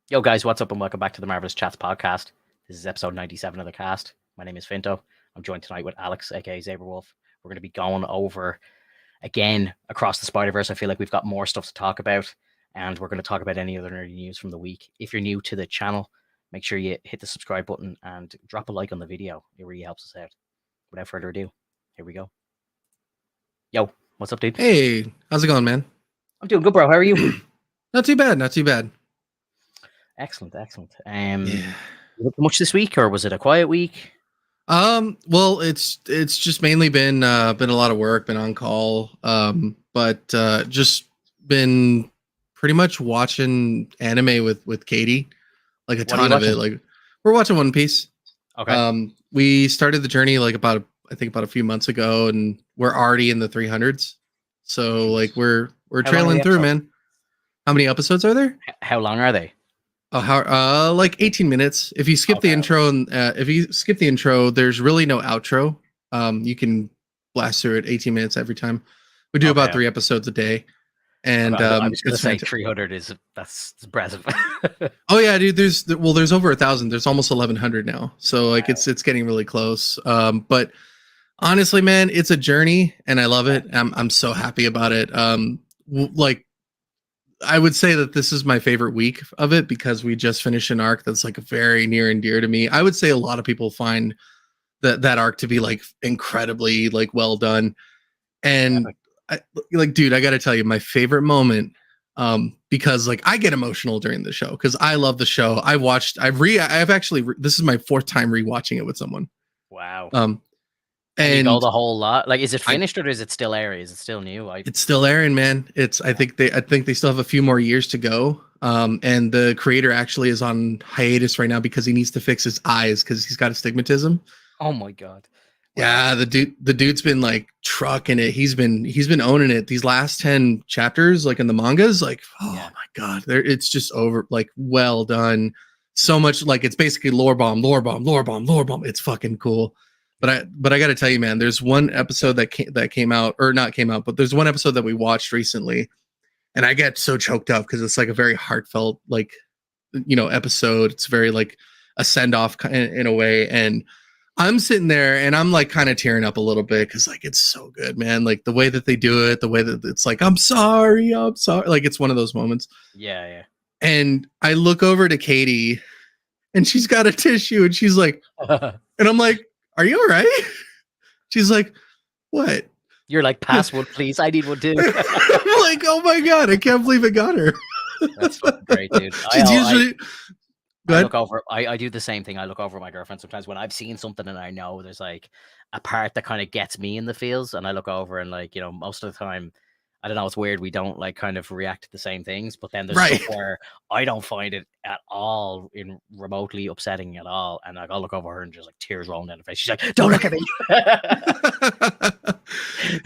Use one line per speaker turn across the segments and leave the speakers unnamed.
Yo, guys, what's up, and welcome back to the Marvelous Chats podcast. This is episode 97 of the cast. My name is Finto. I'm joined tonight with Alex, aka Zaberwolf. We're going to be going over, again, Across the Spiderverse. I feel like we've got more stuff to talk about, and we're going to talk about any other nerdy news from the week. If you're new to the channel, make sure you hit the subscribe button and drop a like on the video. It really helps us out. Without further ado, here we go. Yo, what's up, dude?
Hey, how's it going, man?
I'm doing good, bro. How are you?
Not too bad, not too bad.
Excellent.
Yeah.
You up to much this week, or was it a quiet week?
Well, it's just mainly been a lot of work, been on call, but just been pretty much watching anime with Katie, like a ton of it. Like we're watching One Piece.
Okay.
We started the journey like about a few months ago, and we're already in the 300s. So like we're trailing through, man. How many episodes are there?
How long are they?
Oh, like 18 minutes. If you skip the intro, and there's really no outro. You can blast through it 18 minutes every time. We do about 3 episodes a day. And
I was going to say 300 that's impressive.
Oh yeah, dude. There's over 1,000. There's almost 1,100 now. So like it's getting really close. But honestly, man, it's a journey, and I love it. I'm so happy about it. Like I would say that this is my favorite week of it because we just finished an arc that's like very near and dear to me. I would say a lot of people find that arc to be like incredibly like well done. And dude, I got to tell you my favorite moment, because like I get emotional during the show because I love the show. This is my 4th time rewatching it with someone.
Wow.
And
you know the whole lot. Like, is it finished or is it still airing? Is it still new?
It's still airing, man. I think they still have a few more years to go. And the creator actually is on hiatus right now because he needs to fix his eyes because he's got astigmatism.
Oh my god.
Wow. Yeah, the dude's been like trucking it. He's been owning it. These last 10 chapters, like in the mangas, like my god, it's just over. Like well done. So much like it's basically lore bomb. It's fucking cool. But I got to tell you, man, there's one episode that came out, or not came out, but there's one episode that we watched recently, and I get so choked up because it's like a very heartfelt, like, episode. It's very like a send off in a way, and I'm sitting there and I'm like kind of tearing up a little bit because like it's so good, man. Like the way that they do it, the way that it's like I'm sorry, like it's one of those moments.
Yeah.
And I look over to Katie, and she's got a tissue, and she's like, and I'm like, are you all right? She's like, what?
You're like, pass one, please. I need one too.
I'm like, oh my god, I can't believe it got her.
That's fucking great, dude. I do the same thing. I look over at my girlfriend sometimes when I've seen something and I know there's like a part that kind of gets me in the feels, and I look over and like, most of the time, I don't know, it's weird. We don't like kind of react to the same things, but then there's stuff where I don't find it at all remotely upsetting at all. And like, I'll look over her and just like tears rolling down her face. She's like, don't look at me.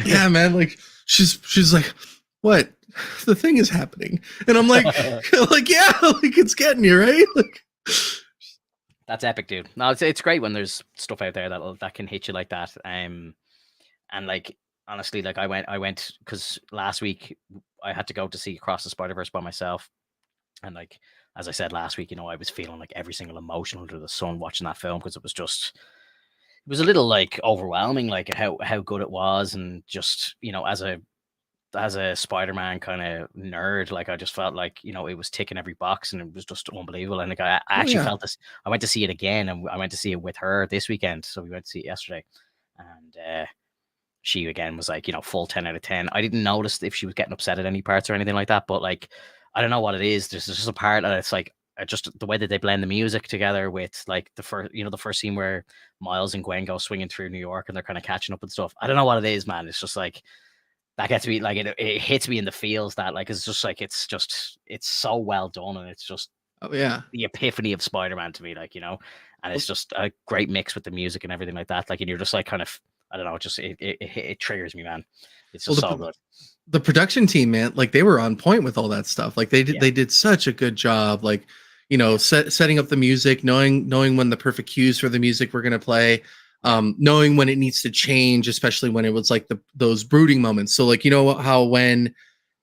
Yeah, man. Like she's like, what? The thing is happening. And I'm like, yeah, like it's getting you, right? Like
that's epic, dude. No, it's great when there's stuff out there that can hit you like that. And like, honestly, like I went because last week I had to go to see Across the Spiderverse by myself, and like as I said last week, I was feeling like every single emotion under the sun watching that film because it was a little like overwhelming, like how good it was, and just as a Spider-Man kind of nerd, like I just felt like it was ticking every box, and it was just unbelievable. And like I actually felt this. I went to see it again, and I went to see it with her this weekend, so we went to see it yesterday, and she again was like, full 10 out of 10. I didn't notice if she was getting upset at any parts or anything like that, but like, I don't know what it is. There's just a part that it's like, just the way that they blend the music together with like the first scene where Miles and Gwen go swinging through New York and they're kind of catching up and stuff. I don't know what it is, man. It's just like, that gets me, like, it hits me in the feels that like, it's just like, it's so well done. And it's just, the epiphany of Spider-Man to me, like, and it's just a great mix with the music and everything like that. Like, and you're just like kind of, I don't know, it triggers me, man. It's just so good.
The production team, man, like they were on point with all that stuff. Like they did such a good job. Like, setting up the music, knowing when the perfect cues for the music we're gonna play, knowing when it needs to change, especially when it was like those brooding moments. So like, how when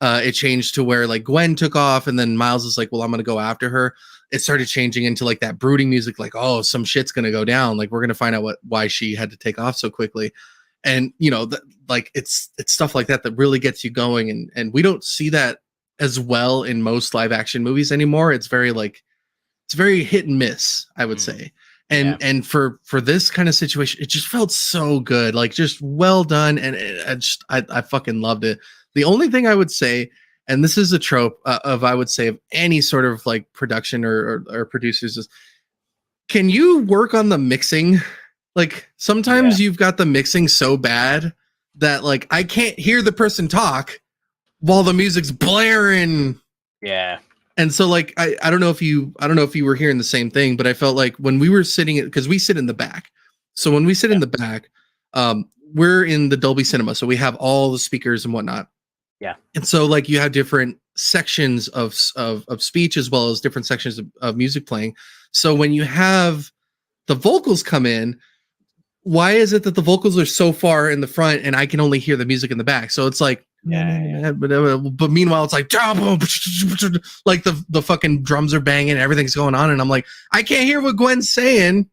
it changed to where like Gwen took off, and then Miles is like, well, I'm gonna go after her. It started changing into like that brooding music, like, oh, some shit's gonna go down. Like we're gonna find out why she had to take off so quickly. And like it's stuff like that that really gets you going, and we don't see that as well in most live action movies anymore. It's very like it's very hit and miss, I would say. And for this kind of situation, it just felt so good, like just well done, and I fucking loved it. The only thing I would say, and this is a trope of I would say of any sort of like production or producers, is can you work on the mixing? Like sometimes you've got the mixing so bad that like I can't hear the person talk while the music's blaring.
Yeah.
And so like I don't know if you were hearing the same thing, but I felt like when we were sitting, because we sit in the back. So when we sit in the back, we're in the Dolby Cinema, so we have all the speakers and whatnot.
Yeah.
And so like you have different sections of speech as well as different sections of music playing. So when you have the vocals come in, why is it that the vocals are so far in the front and I can only hear the music in the back? So it's like, but meanwhile it's like like the fucking drums are banging, everything's going on, and I'm like, I can't hear what Gwen's saying.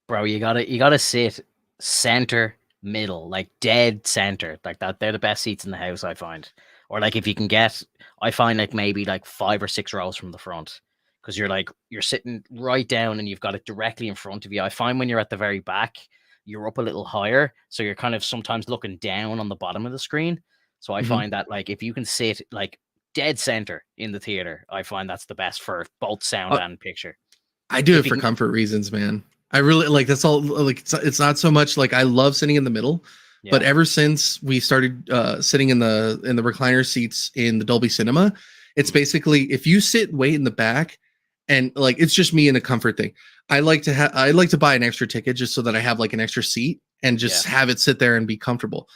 Bro, you gotta sit center middle, like dead center, like that. They're the best seats in the house, I find. Or like if you can get, I find like maybe like 5 or 6 rows from the front, because you're sitting right down and you've got it directly in front of you. I find when you're at the very back, you're up a little higher, so you're kind of sometimes looking down on the bottom of the screen. So I find that like if you can sit like dead center in the theater, I find that's the best for both sound and picture.
I do it for comfort reasons, man. I really like that's all. Like it's not so much like I love sitting in the middle, but ever since we started sitting in the recliner seats in the Dolby Cinema, it's basically if you sit way in the back, and like it's just me in a comfort thing. I like to buy an extra ticket just so that I have like an extra seat and just have it sit there and be comfortable.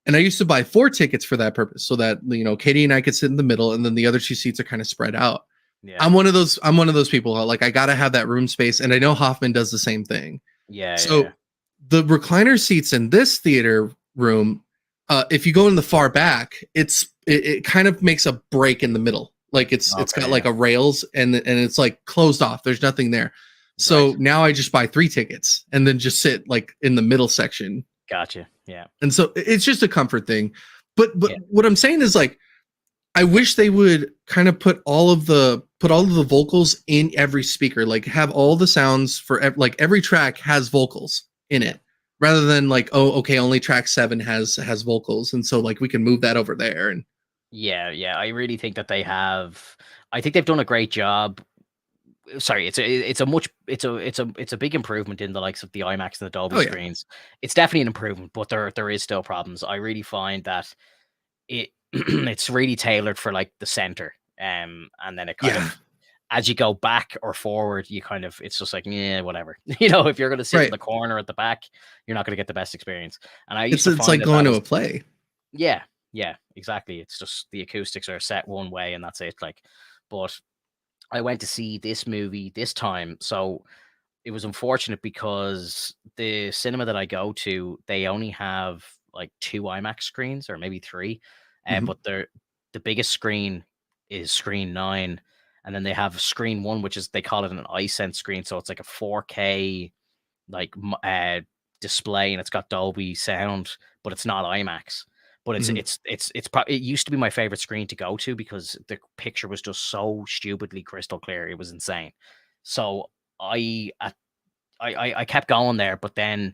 And I used to buy 4 tickets for that purpose, so that Katie and I could sit in the middle, and then the other 2 seats are kind of spread out. Yeah. I'm one of those people. Like I gotta have that room space, and I know Hoffman does the same thing.
Yeah.
So the recliner seats in this theater room, if you go in the far back, it kind of makes a break in the middle. Like it's got like a rails, and it's like closed off. There's nothing there. So now I just buy 3 tickets and then just sit like in the middle section.
Gotcha. Yeah.
And so it's just a comfort thing. But what I'm saying is like, I wish they would kind of put all of the vocals in every speaker, like have all the sounds for like every track has vocals in it, rather than like, oh, okay, only track 7 has vocals, and so like we can move that over there. And
yeah, I really think that I think they've done a great job. Sorry, it's a big improvement in the likes of the IMAX and the Dolby screens. It's definitely an improvement, but there is still problems. I really find that it's really tailored for like the center, and then it kind of, as you go back or forward, you kind of, it's just like, yeah, whatever. If you're going to sit in the corner at the back, you're not going to get the best experience. And it's
like going to a play.
Yeah, exactly. It's just the acoustics are set one way, and that's it. Like, but I went to see this movie this time, so it was unfortunate because the cinema that I go to, they only have like 2 IMAX screens or maybe 3. But the biggest screen is screen 9, and then they have screen 1, which is, they call it an iSense screen, so it's like a 4K like display, and it's got Dolby sound, but it's not IMAX. But it used to be my favorite screen to go to because the picture was just so stupidly crystal clear. It was insane. So I kept going there, but then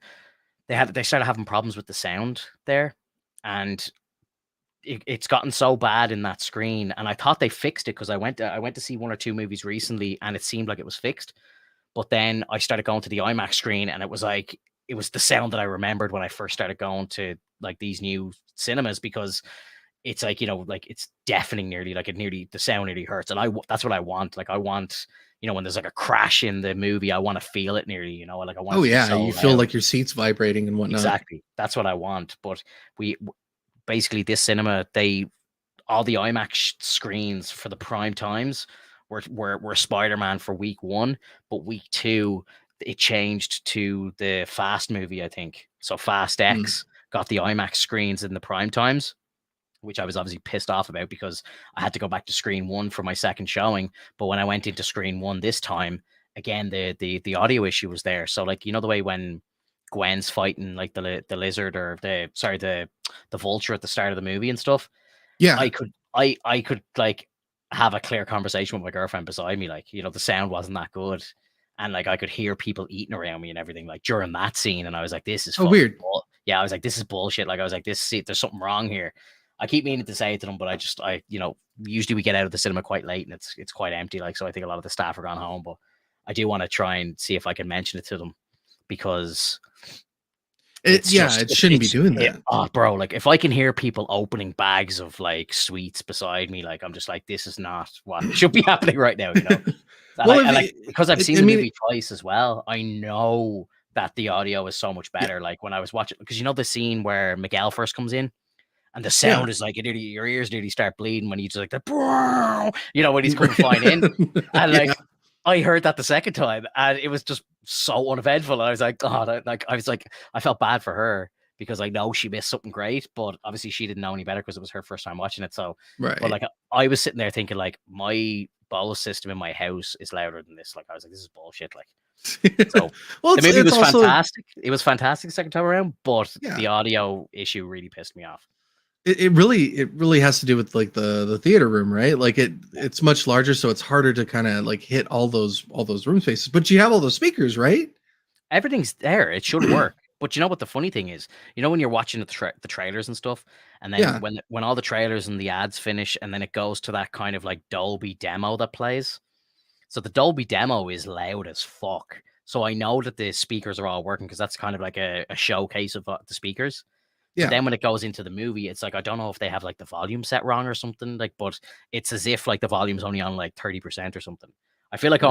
they started having problems with the sound there, and it's gotten so bad in that screen. And I thought they fixed it because I went to see 1 or 2 movies recently, and it seemed like it was fixed. But then I started going to the IMAX screen, and it was the sound that I remembered when I first started going to like these new cinemas, because it's like, like it's deafening nearly, like the sound nearly hurts. And that's what I want. Like I want, when there's like a crash in the movie, I want to feel it nearly, like I want.
Oh yeah, you feel like your seat's vibrating and whatnot.
Exactly, that's what I want. But basically this cinema, all the IMAX screens for the prime times were Spider-Man for week 1, but week 2 it changed to the Fast movie, I think. So Fast X got the IMAX screens in the prime times, which I was obviously pissed off about because I had to go back to screen one for my second showing. But when I went into screen one this time, again, the audio issue was there. So like, you know, the way when Gwen's fighting like the lizard or the vulture at the start of the movie and stuff,
Yeah.
I could like have a clear conversation with my girlfriend beside me. Like, you know, the sound wasn't that good. And like I could hear people eating around me and everything like during that scene. And I was like, this is
weird.
Yeah, I was like, this is bullshit. Like I was like, there's something wrong here. I keep meaning to say it to them, but you know, usually we get out of the cinema quite late and it's quite empty. Like, so I think a lot of the staff are gone home, but I do want to try and see if I can mention it to them because
it shouldn't be doing that.
Oh, bro, like if I can hear people opening bags of like sweets beside me, like I'm just like, this is not what should be happening right now, you know? Because I've seen the movie twice as well, I know that the audio is so much better. Like when I was watching, because you know the scene where Miguel first comes in and the sound is like your ears nearly start bleeding when he's like you know, when he's coming flying in. And like I heard that the second time and it was just so uneventful. I was like, God, I felt bad for her because I know she missed something great, but obviously she didn't know any better because it was her first time watching it. So, but like I was sitting there thinking like my Bose system in my house is louder than this. Like I was like, this is bullshit. Like, so the movie was fantastic. It was fantastic second time around, but the audio issue really pissed me off.
It really has to do with like the theater room, right? Like it's much larger, so it's harder to kind of like hit all those room spaces. But you have all those speakers, right?
Everything's there. It should work. But you know what the funny thing is? You know when you're watching the trailers and stuff, and then when all the trailers and the ads finish, and then it goes to that kind of like Dolby demo that plays. So the Dolby demo is loud as fuck. So I know that the speakers are all working because that's kind of like a showcase of the speakers. Yeah. But then when it goes into the movie, it's like I don't know if they have like the volume set wrong or something. Like, but it's as if like the volume's only on like 30% or something. I feel like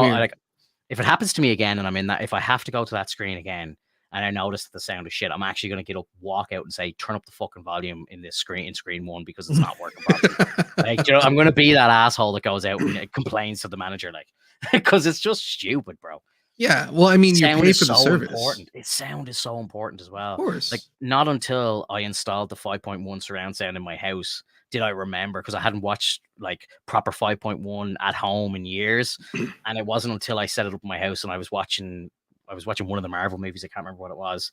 if it happens to me again, and I'm in that, if I have to go to that screen again, and I notice that the sound is shit, I'm actually going to get up, walk out and say, turn up the fucking volume in screen one because it's not working properly. Like, you know, I'm going to be that asshole that goes out and complains to the manager, like, because it's just stupid, bro.
Yeah. Well, I mean, you pay for the service.
Important. Sound is so important as well.
Of course.
Like, not until I installed the 5.1 surround sound in my house did I remember, because I hadn't watched like proper 5.1 at home in years. And it wasn't until I set it up in my house and I was watching one of the Marvel movies. I can't remember what it was.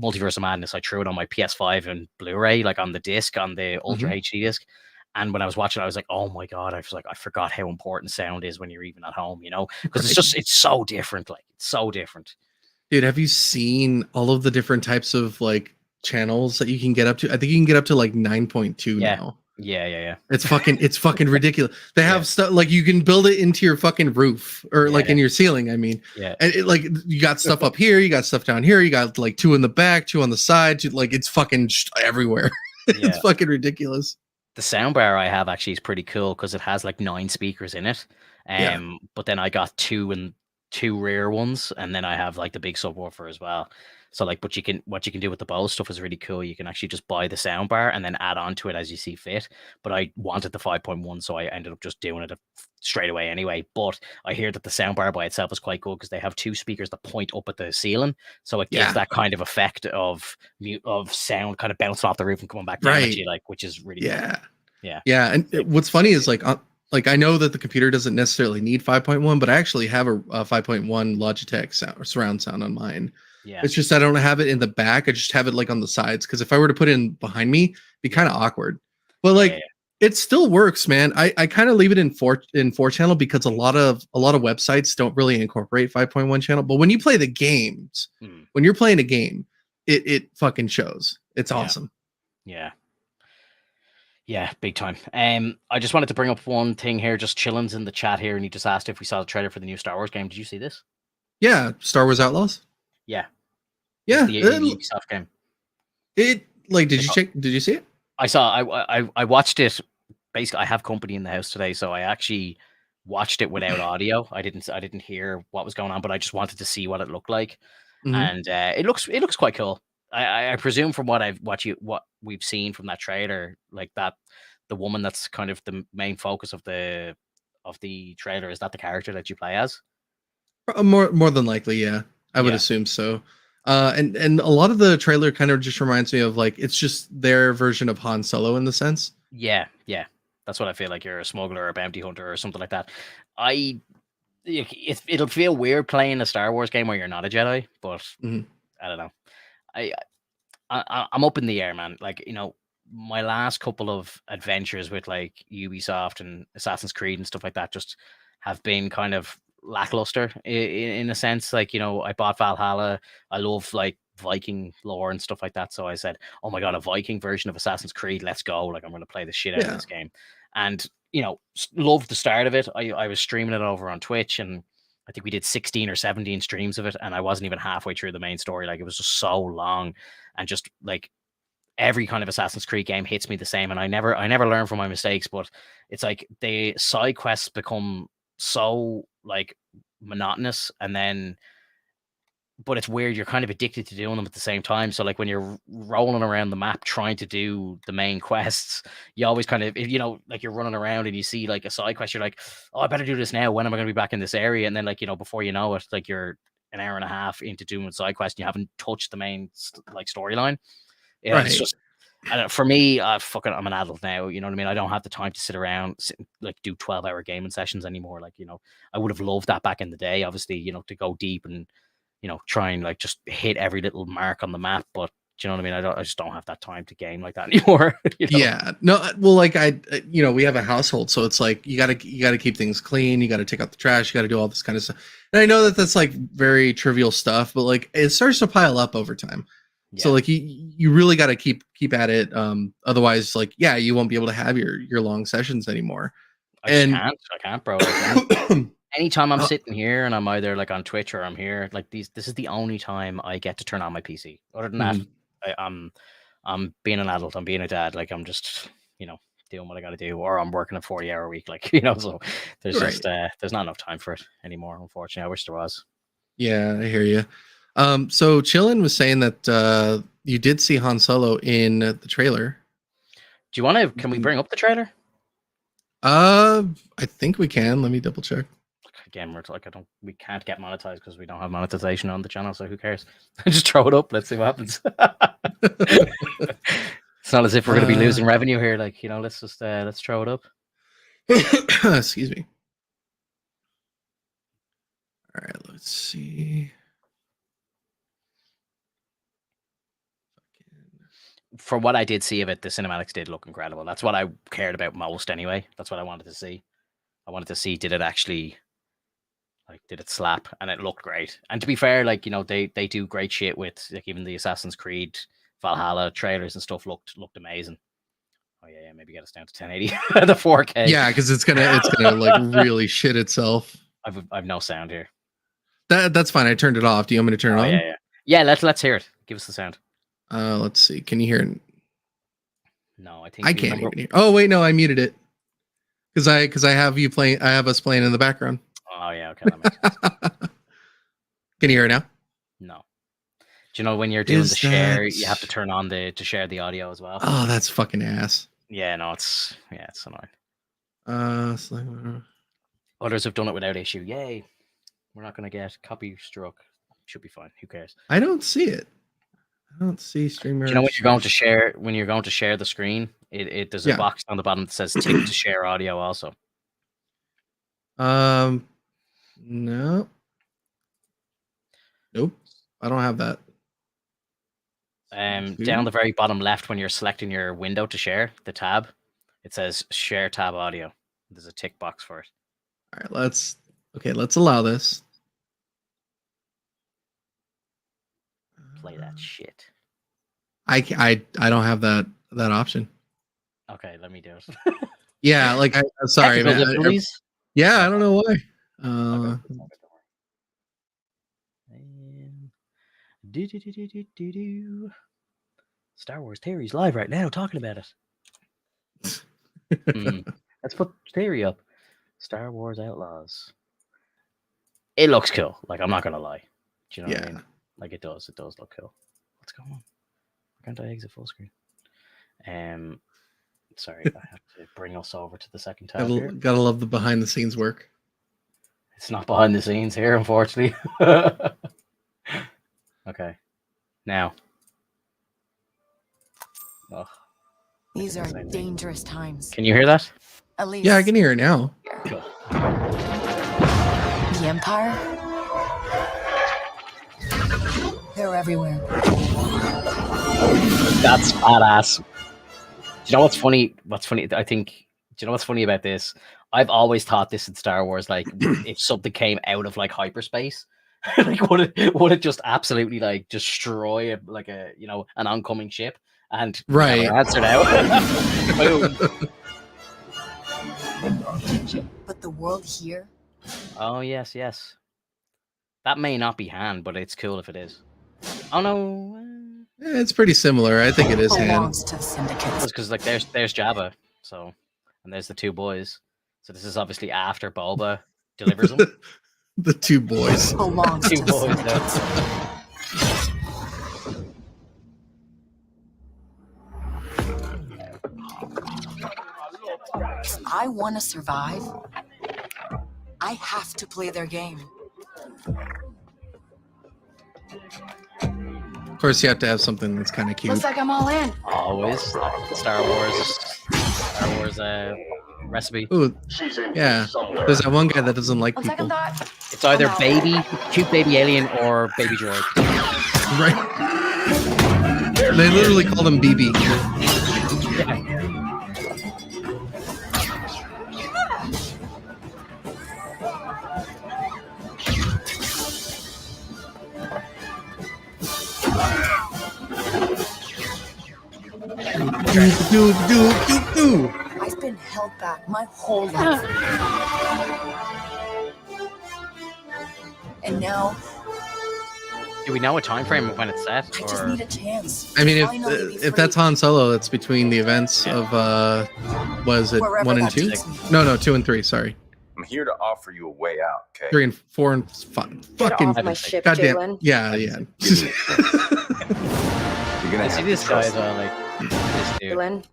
Multiverse of Madness. I threw it on my PS5 and Blu-ray, like on the disc, on the Ultra HD disc. And when I was watching, I was like, oh my God, I was like, I forgot how important sound is when you're even at home, you know, because it's so different. Like, it's so different.
Dude, have you seen all of the different types of like channels that you can get up to? I think you can get up to like 9.2 now.
Yeah.
It's fucking ridiculous. They have stuff like you can build it into your fucking roof or like in your ceiling. I mean, and it, like you got stuff up here, you got stuff down here, you got like 2 in the back, 2 on the side, like it's fucking everywhere. It's fucking ridiculous.
The soundbar I have actually is pretty cool because it has like 9 speakers in it. But then I got 2 rear ones, and then I have like the big subwoofer as well. So like, what you can do with the Bose stuff is really cool. You can actually just buy the soundbar and then add on to it as you see fit. But I wanted the 5.1, so I ended up just doing it straight away anyway. But I hear that the soundbar by itself is quite good because they have 2 speakers that point up at the ceiling, so it gives that kind of effect of sound kind of bouncing off the roof and coming back down at you, like, which is really
good. Yeah. And what's funny is like I know that the computer doesn't necessarily need 5.1, but I actually have a 5.1 Logitech surround sound on mine. Yeah. It's just I don't have it in the back. I just have it like on the sides, because if I were to put it in behind me, it'd be kind of awkward. But like it still works, man. I kind of leave it in 4 channel because a lot of websites don't really incorporate 5.1 channel. But when you play the games, when you're playing a game, it fucking shows. It's awesome.
Yeah, big time. I just wanted to bring up one thing here. Just Chillins in the chat here, and he just asked if we saw the trailer for the new Star Wars game. Did you see this?
Yeah, Star Wars Outlaws.
Yeah.
The
Ubisoft game.
Did you see it?
I saw. I watched it. Basically, I have company in the house today, so I actually watched it without audio. I didn't hear what was going on, but I just wanted to see what it looked like, and it looks quite cool. I presume from what we've seen from that trailer, like that the woman that's kind of the main focus of the trailer, is that the character that you play as?
More than likely, yeah. I would assume so. And a lot of the trailer kind of just reminds me of like it's just their version of Han Solo in the sense.
Yeah, yeah. That's what I feel like. You're a smuggler or a bounty hunter or something like that. It'll feel weird playing a Star Wars game where you're not a Jedi, but
Mhm.
I don't know. I, I'm up in the air, man. Like, my last couple of adventures with like Ubisoft and Assassin's Creed and stuff like that just have been kind of lackluster in a sense. Like, I bought Valhalla. I love like Viking lore and stuff like that. So I said, oh my God, a Viking version of Assassin's Creed. Let's go. Like, I'm going to play the shit out of
Yeah.
this game. And, loved the start of it. I was streaming it over on Twitch, and I think we did 16 or 17 streams of it. And I wasn't even halfway through the main story. Like, it was just so long, and just like every kind of Assassin's Creed game hits me the same, and I never learn from my mistakes. But it's like the side quests become so like monotonous, and then but it's weird, you're kind of addicted to doing them at the same time. So like when you're rolling around the map trying to do the main quests, you always kind of, like you're running around and you see like a side quest, you're like, oh, I better do this now. When am I going to be back in this area? And then like, before you know it, like you're an hour and a half into doing side quest and you haven't touched the main like storyline. Yeah, it's
Right.
just, I don't, for me, I'm an adult now. You know what I mean? I don't have the time to sit around, like do 12-hour gaming sessions anymore. Like, I would have loved that back in the day, obviously, to go deep and, try and like just hit every little mark on the map. But do you know what I mean? I just don't have that time to game like that anymore.
Yeah. No, well, like we have a household, so it's like you gotta keep things clean. You gotta take out the trash. You gotta do all this kind of stuff. And I know that that's like very trivial stuff, but like it starts to pile up over time.
Yeah.
So like you really got to keep at it. Otherwise, like, yeah, you won't be able to have your long sessions anymore.
I can't, bro. Like, anytime I'm sitting here and I'm either like on Twitch or I'm here, like this is the only time I get to turn on my PC. Other than that, I'm being an adult. I'm being a dad. Like I'm just, doing what I got to do, or I'm working a 40-hour week. Like, so there's
Right.
just there's not enough time for it anymore. Unfortunately, I wish there was.
Yeah, I hear you. So Chillin was saying that you did see Han Solo in the trailer.
Do you want to? Can we bring up the trailer?
I think we can. Let me double check.
Again, we're like, we can't get monetized because we don't have monetization on the channel. So who cares? Just throw it up. Let's see what happens. It's not as if we're going to be losing revenue here. Like, let's just let's throw it up.
Excuse me. All right, let's see.
For what I did see of it, the cinematics did look incredible. That's what I cared about most anyway. That's what I wanted to see. I wanted to see, did it actually, like, did it slap? And it looked great. And to be fair, like, they do great shit with, like, even the Assassin's Creed Valhalla trailers and stuff looked amazing. Oh yeah, maybe get us down to 1080, the 4K.
Yeah, because it's gonna like really shit itself.
I've no sound here.
That's fine. I turned it off. Do you want me to turn it on?
Yeah. Let's hear it. Give us the sound.
Let's see. Can you hear it?
No, I think
I can't even hear. Oh wait, no, I muted it because I have you playing. I have us playing in the background.
Oh yeah, okay. That makes sense.
Can you hear it now?
No. Do you know when you're doing the share, you have to turn on to share the audio as well?
Oh, that's fucking ass.
Yeah, no, it's annoying. Others have done it without issue. Yay! We're not going to get copy struck. Should be fine. Who cares?
I don't see it. I don't see streamer.
Do you know when you're going to share the screen? There's a box on the bottom that says "tick to share audio." Also.
No. Nope. I don't have that.
Down the very bottom left, when you're selecting your window to share the tab, it says "Share tab audio." There's a tick box for it.
All right, let's allow this.
Play that shit.
I don't have that option.
Okay, let me do it.
Yeah, like I'm sorry, man. Yeah, I don't know why.
Star Wars Theory's live right now, talking about it. Let's put Theory up. Star Wars Outlaws. It looks cool. Like, I'm not gonna lie. Do you know what I mean? Like, it does look cool. What's going on? Why can't I exit full screen? Sorry, I have to bring us over to the second tab here.
Gotta love the behind the scenes work.
It's not behind the scenes here, unfortunately. Okay. Now. Oh.
These are dangerous times.
Can you hear that?
At least.
Yeah, I can hear it now.
Cool.
The Empire? They're everywhere.
That's badass. Do you know what's funny? I think. Do you know what's funny about this? I've always thought this in Star Wars, like if something came out of like hyperspace, like would it just absolutely like destroy like a an oncoming ship? And
Right.
Answer now. Boom.
But the world here?
Oh yes. That may not be Han, but it's cool if it is. Oh no.
Yeah, it's pretty similar. I think it is Han.
Belongs to the Syndicate.
Because like there's Jabba, so and there's the two boys. So this is obviously after Boba delivers them.
The two boys.
Belongs
Two
to the
boys.
Syndicate. If I want to survive, I have to play their game.
Of course, you have to have something that's kind of cute.
Looks like I'm all in.
Always Star Wars recipe.
Ooh, yeah. There's that one guy that doesn't like
On
people.
second thought,
It's either cute baby alien or baby droid.
Right. They literally call them BB.
Yeah.
Do.
I've been held back my whole life. And now,
Do we know a time frame of when it's set?
I just
Or
need a chance.
I mean,
Finally be
if that's
free.
Han Solo, that's between the events of was it
Wherever
1 and
that
2?
takes me.
No, 2 and 3. Sorry,
I'm here to offer you a way out, okay?
3 and 4 and 5. Fucking
off my ship,
goddamn.
Jalen.
Yeah.
Give me a chance. You're gonna
I
have
see
to
this guy
trust
as
me.
well. Like this dude.
Jalen.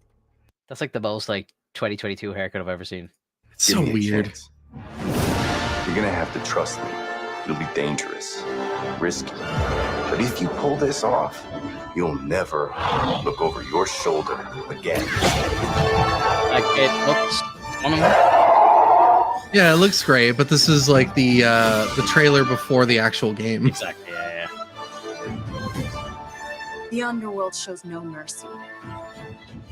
That's like the most like 2022 haircut I've ever seen.
It's
Give
so
me a
weird.
chance. You're gonna have to trust me. It'll be dangerous, risky. But if you pull this off, you'll never look over your shoulder again.
Like it looks phenomenal.
Yeah, it looks great, but this is like the trailer before the actual game.
Exactly. Yeah.
The underworld shows no mercy.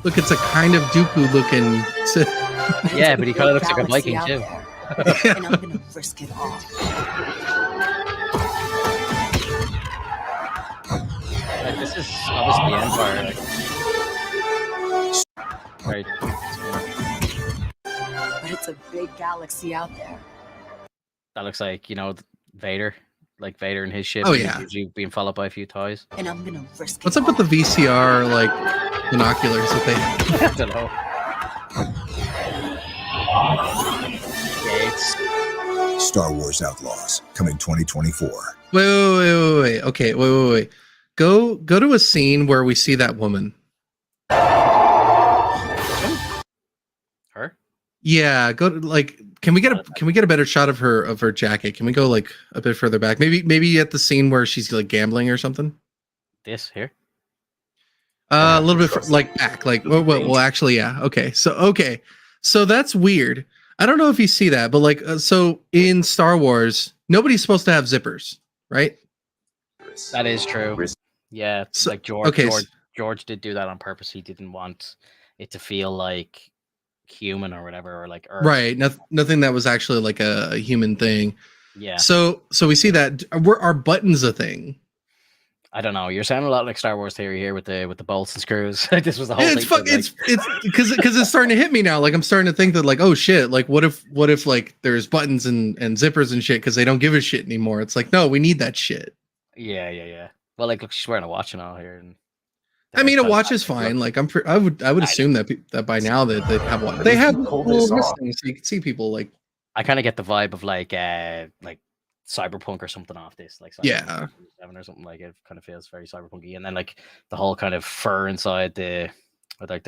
Look, it's a kind of Dooku looking.
Yeah, but he kind of looks like a
Galaxy
Viking
out
too.
there, and I'm gonna risk it all.
Like, this is obviously the Empire. Like, right.
But it's a big galaxy out there.
That looks like Vader, like Vader and his ship.
Oh, yeah.
Usually being followed by a few toys.
And I'm gonna risk
What's
it
up with the VCR like binoculars that they?
I don't know. Yeah, it's
Star Wars Outlaws coming 2024.
Wait. Okay, wait. Go to a scene where we see that woman.
her.
Yeah, go to like. Can we get a better shot of her jacket? Can we go like a bit further back? Maybe at the scene where she's like gambling or something.
This here.
A little bit like back. Like well, actually, yeah. Okay, so that's weird. I don't know if you see that, but like, so in Star Wars, nobody's supposed to have zippers, right?
That is true.
Risk.
Yeah,
So-
like George.
okay,
George did do that on purpose. He didn't want it to feel like human or whatever, or like Earth.
Right. Nothing that was actually like a human thing.
Yeah.
So we see that. Are buttons a thing?
I don't know. You're sounding a lot like Star Wars theory here with the bolts and screws. This was the whole
Yeah,
thing.
it's because it's starting to hit me now. Like I'm starting to think that like, oh shit, like what if like there's buttons and zippers and shit because they don't give a shit anymore. It's like, no, we need that shit.
Yeah. Well, like, look, she's wearing a watch and all here. And
I mean, a watch is fine. Like I would assume that by now that they have one. They have
Pull
little
this
wrist
off.
things so you can see people like.
I kind of get the vibe of like Cyberpunk or something off this, like
Yeah.
Cyberpunk 7 or something. Like it kind of feels very cyberpunky, and then like the whole kind of fur inside the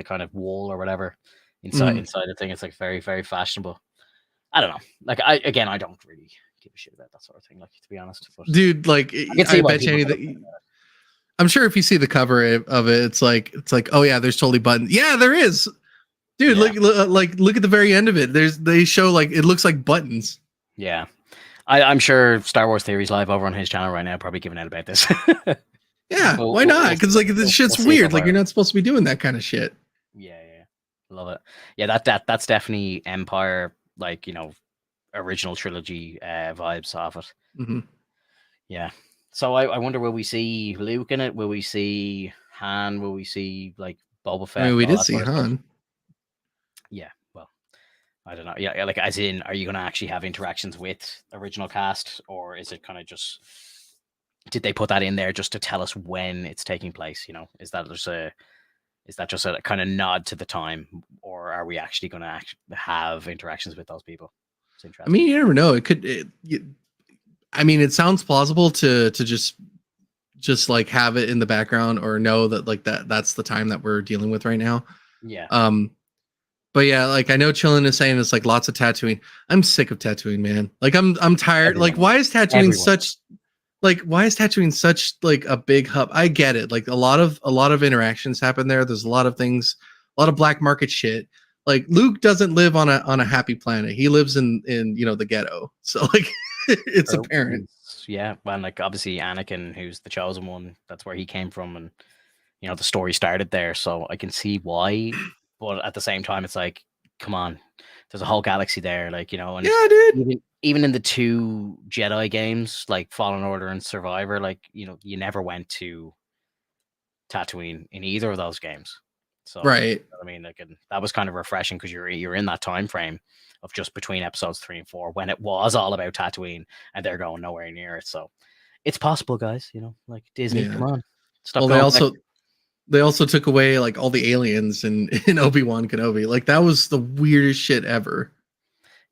kind of wool or whatever inside the thing. It's like very, very fashionable. I don't know. Like I don't really give a shit about that sort of thing. Like, to be honest, but
Dude, like
can see
I
why
bet you
people
anything. I'm sure if you see the cover of it, it's like, oh yeah, there's totally buttons. Yeah, there is, dude.
Yeah.
Look at the very end of it. They show like it looks like buttons.
Yeah. I'm sure Star Wars Theories Live over on his channel right now, probably giving out about this.
Yeah,
But
why not? Because like this shit's
we'll see
weird.
if
Like
it
you're not supposed to be doing that kind of shit.
Yeah, love it. Yeah, that's definitely Empire, like, you know, original trilogy vibes off it.
Mm-hmm.
Yeah. So I wonder, will we see Luke in it? Will we see Han? Will we see like Boba Fett?
I mean, we
all
did
that
see
sort of stuff?
Han.
Yeah. Well, I don't know. Yeah, like as in, are you going to actually have interactions with original cast, or is it kind of just? Did they put that in there just to tell us when it's taking place? You know, is that just a kind of nod to the time, or are we actually going to have interactions with those people? It's
I
interesting.
mean, you never know. It could. I mean, it sounds plausible to just like have it in the background or know that like that's the time that we're dealing with right now.
Yeah.
But yeah, like I know Chillin is saying it's like lots of Tatooine. I'm sick of Tatooine, man. Like I'm tired.
Everyone.
Like why is Tatooine
Everyone.
such like a big hub? I get it. Like a lot of interactions happen there. There's a lot of things, a lot of black market shit. Like Luke doesn't live on a happy planet. He lives in you know the ghetto. So like it's apparent.
Yeah, well, like obviously Anakin, who's the chosen one, that's where he came from, and you know the story started there. So I can see why, but at the same time, it's like, come on, there's a whole galaxy there, like, you know, and
Yeah, dude.
even in the two Jedi games, like Fallen Order and Survivor, like, you know, you never went to Tatooine in either of those games. So
Right.
I mean, like, and that was kind of refreshing because you're in that time frame of just between episodes 3 and 4 when it was all about Tatooine, and they're going nowhere near it. So it's possible, guys. You know, like Disney,
Yeah.
come on. Stop
Well,
going
they also took away like all the aliens in Obi-Wan Kenobi. Like that was the weirdest shit ever.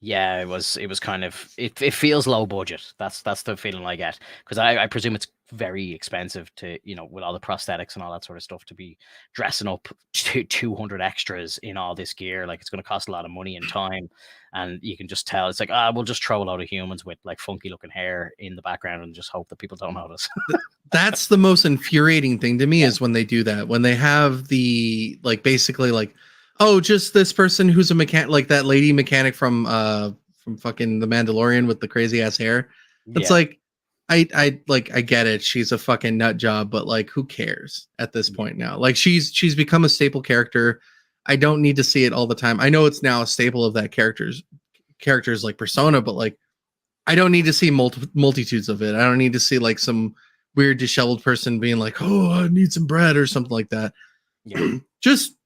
Yeah, it was kind of it feels low budget. That's the feeling I get, because I presume it's very expensive to, you know, with all the prosthetics and all that sort of stuff, to be dressing up 200 extras in all this gear. Like, it's going to cost a lot of money and time, and you can just tell it's like, we'll just throw a lot of humans with like funky looking hair in the background and just hope that people don't notice.
That's the most infuriating thing to me, is when they do that, when they have the like basically like, oh, just this person who's a mechanic, like that lady mechanic from fucking The Mandalorian with the crazy ass hair. It's like, I get it. She's a fucking nut job, but like, who cares at this point now? Like she's become a staple character. I don't need to see it all the time. I know it's now a staple of that character's like persona, but like, I don't need to see multitudes of it. I don't need to see like some weird disheveled person being like, oh, I need some bread or something like that.
Yeah.
Just,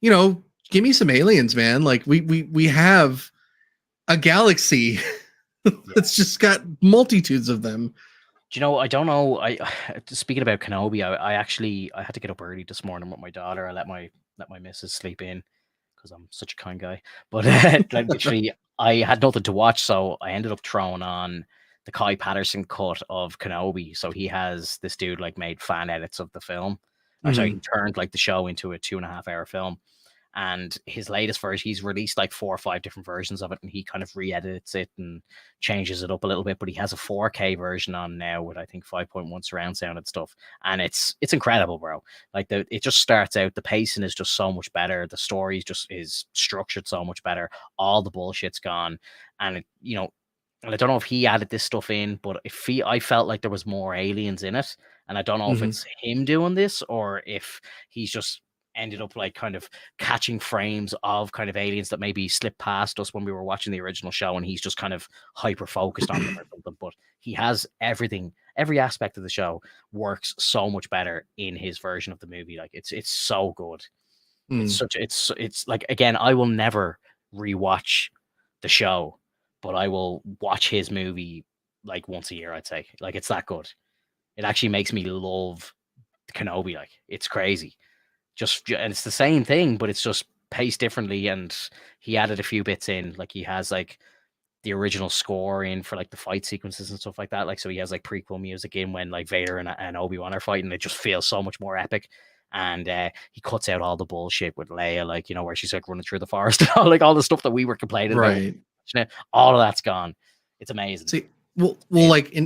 you know, give me some aliens, man. Like we have a galaxy that's just got multitudes of them.
Do you know, I don't know. Speaking about Kenobi, I had to get up early this morning with my daughter. I let my missus sleep in because I'm such a kind guy. But like, literally, I had nothing to watch, so I ended up throwing on the Kai Patterson cut of Kenobi. So he has this dude like made fan edits of the film. Or sorry, he turned like the show into a 2.5 hour film. And his latest version, he's released like 4 or 5 different versions of it, and he kind of re-edits it and changes it up a little bit. But he has a 4K version on now with, I think, 5.1 surround sound and stuff, and it's incredible, bro. Like, it just starts out, the pacing is just so much better, the story is structured so much better, all the bullshit's gone, and it, you know, and I don't know if he added this stuff in, but I felt like there was more aliens in it, and I don't know if it's him doing this or if he's just ended up like kind of catching frames of kind of aliens that maybe slipped past us when we were watching the original show, and he's just kind of hyper focused on them or something. But he has everything, every aspect of the show works so much better in his version of the movie. Like, it's so good. It's like, again, I will never rewatch the show, but I will watch his movie like once a year, I'd say. Like, it's that good. It actually makes me love Kenobi. Like, it's crazy. And it's the same thing, but it's just paced differently. And he added a few bits in, like he has like the original score in for like the fight sequences and stuff like that. Like, so he has like prequel music in when like Vader and Obi-Wan are fighting. It just feels so much more epic. And he cuts out all the bullshit with Leia, like, you know, where she's like running through the forest and all, like all the stuff that we were complaining about. All of that's gone. It's amazing.
See, well, like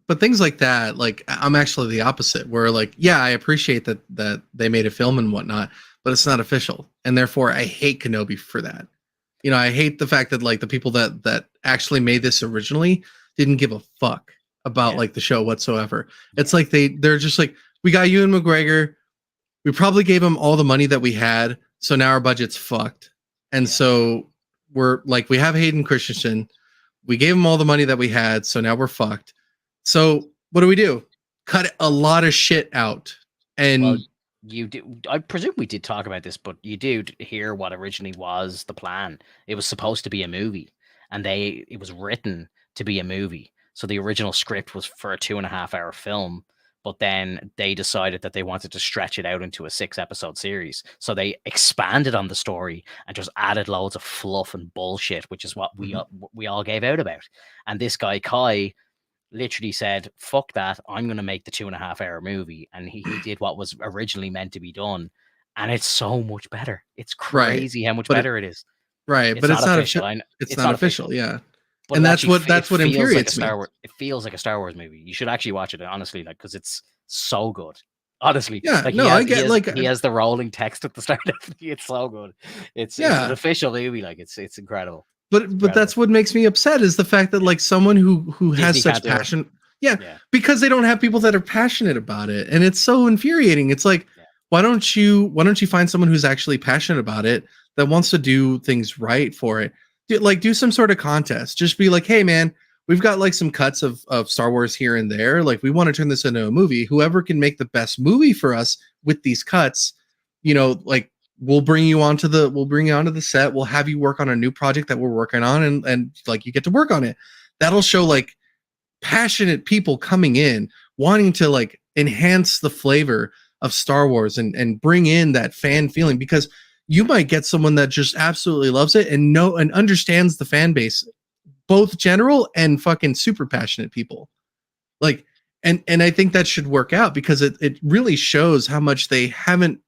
but things like that, like I'm actually the opposite, where like, yeah, I appreciate that they made a film and whatnot, but it's not official, and therefore I hate Kenobi for that. I hate the fact that like the people that actually made this originally didn't give a fuck about like the show whatsoever. It's like they're just like, we got Ewan McGregor, we probably gave him all the money that we had, so now our budget's fucked, and so we're like, we have Hayden Christensen, we gave him all the money that we had, so now we're fucked. So what do? Cut a lot of shit out. And
well, you do. I presume we did talk about this, but you do hear what originally was the plan. It was supposed to be a movie, and it was written to be a movie. So the original script was for a 2.5-hour film, but then they decided that they wanted to stretch it out into a 6-episode series. So they expanded on the story and just added loads of fluff and bullshit, which is what we all gave out about. And this guy Kai literally said, fuck that, I'm going to make the 2.5-hour movie. And he did what was originally meant to be done. And it's so much better. It's crazy how much better it is.
Right. But it's not official. It's not official. Yeah. But and that's what infuriates me.
It feels like a Star Wars movie. You should actually watch it, honestly, like, because it's so good. Honestly,
yeah,
like,
I get
he has the rolling text at the start. It's so good. It's an official movie. Like, it's incredible.
But that's what makes me upset, is the fact that like someone who has such passion, because they don't have people that are passionate about it, and it's so infuriating. It's like, why don't you find someone who's actually passionate about it, that wants to do things right for it? Do some sort of contest. Just be like, hey man, we've got like some cuts of Star Wars here and there. Like, we want to turn this into a movie. Whoever can make the best movie for us with these cuts, like, we'll bring you onto the set. We'll have you work on a new project that we're working on, and like, you get to work on it. That'll show like passionate people coming in, wanting to like enhance the flavor of Star Wars and bring in that fan feeling, because you might get someone that just absolutely loves it and understands the fan base, both general and fucking super passionate people. Like, and I think that should work out, because it really shows how much they haven't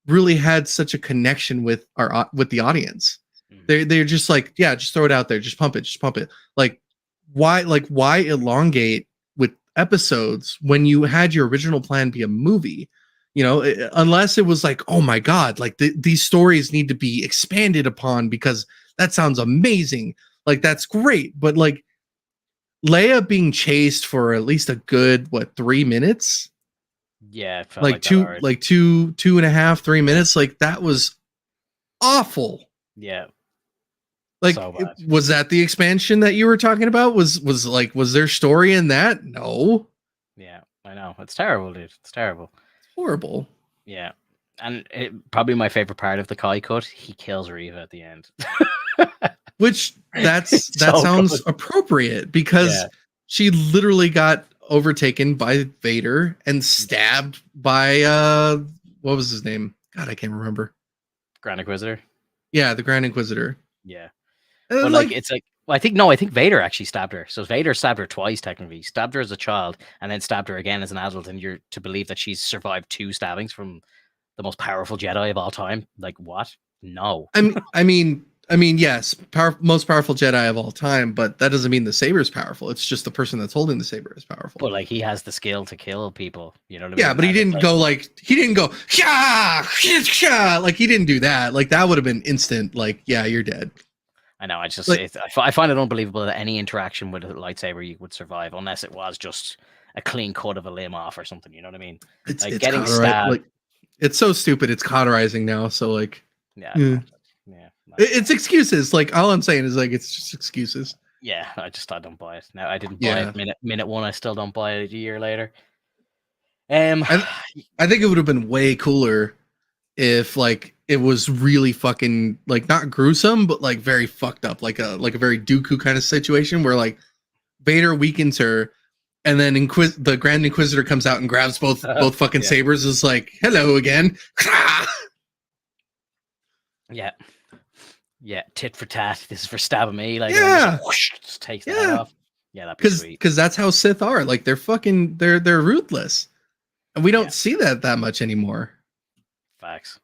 really had such a connection with the audience. They're just like, yeah, just throw it out there, just pump it. Like, why elongate with episodes when you had your original plan be a movie? Unless it was like, oh my god, like these stories need to be expanded upon, because that sounds amazing. Like, that's great, but like Leia being chased for at least a good 3 minutes.
Yeah, it felt
like 2.5, 3 minutes. Like, that was awful.
Yeah.
Like,
so
was that the expansion that you were talking about? Was there story in that? No.
Yeah, I know. It's terrible, dude. It's terrible.
It's horrible.
Yeah. And probably my favorite part of the Kai cut, he kills Reva at the end.
Which that sounds good. Appropriate, because she literally got overtaken by Vader and stabbed by what was his name? God, I can't remember.
Grand Inquisitor.
Yeah, the Grand Inquisitor.
Yeah. But I think Vader actually stabbed her. So Vader stabbed her twice, technically. He stabbed her as a child and then stabbed her again as an adult, and you're to believe that she's survived 2 stabbings from the most powerful Jedi of all time. Like, what? No.
I mean, yes, most powerful Jedi of all time, but that doesn't mean the saber is powerful. It's just the person that's holding the saber is powerful.
But like, he has the skill to kill people. You know what I mean?
Yeah, but he didn't go like, like, he didn't do that. Like, that would have been instant. Like, yeah, you're dead.
I know. I just I find it unbelievable that any interaction with a lightsaber you would survive, unless it was just a clean cut of a limb off or something. You know what I mean?
It's getting stabbed. Like, it's so stupid. It's cauterizing now. So like,
yeah.
It's excuses. Like, all I'm saying is like, it's just excuses.
Yeah, I don't buy it. No, I didn't buy it minute one. I still don't buy it a year later.
I think it would have been way cooler if like it was really fucking like not gruesome, but like very fucked up, like a very Dooku kind of situation where like Vader weakens her, and then the Grand Inquisitor comes out and grabs both fucking sabers. Is like, hello again.
Yeah. Yeah, tit for tat. This is for stabbing me. Like, just takes the head off. Yeah, that'd be sweet. Because that's how Sith are. Like, they're ruthless, and we don't see that much anymore. Facts.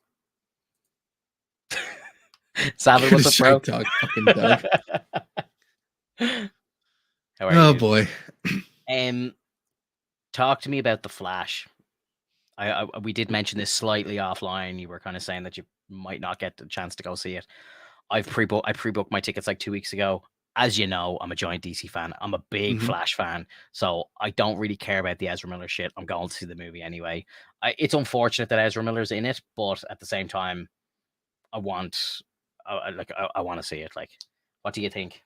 Savage, what's up, bro?
Dog, fucking Doug.
How are you?
Oh boy.
talk to me about the Flash. We did mention this slightly offline. You were kind of saying that you might not get the chance to go see it. I pre-booked my tickets like 2 weeks ago. As you know, I'm a giant DC fan. I'm a big Flash fan, so I don't really care about the Ezra Miller shit. I'm going to see the movie anyway. It's unfortunate that Ezra Miller's in it, but at the same time, I want to see it. Like, what do you think?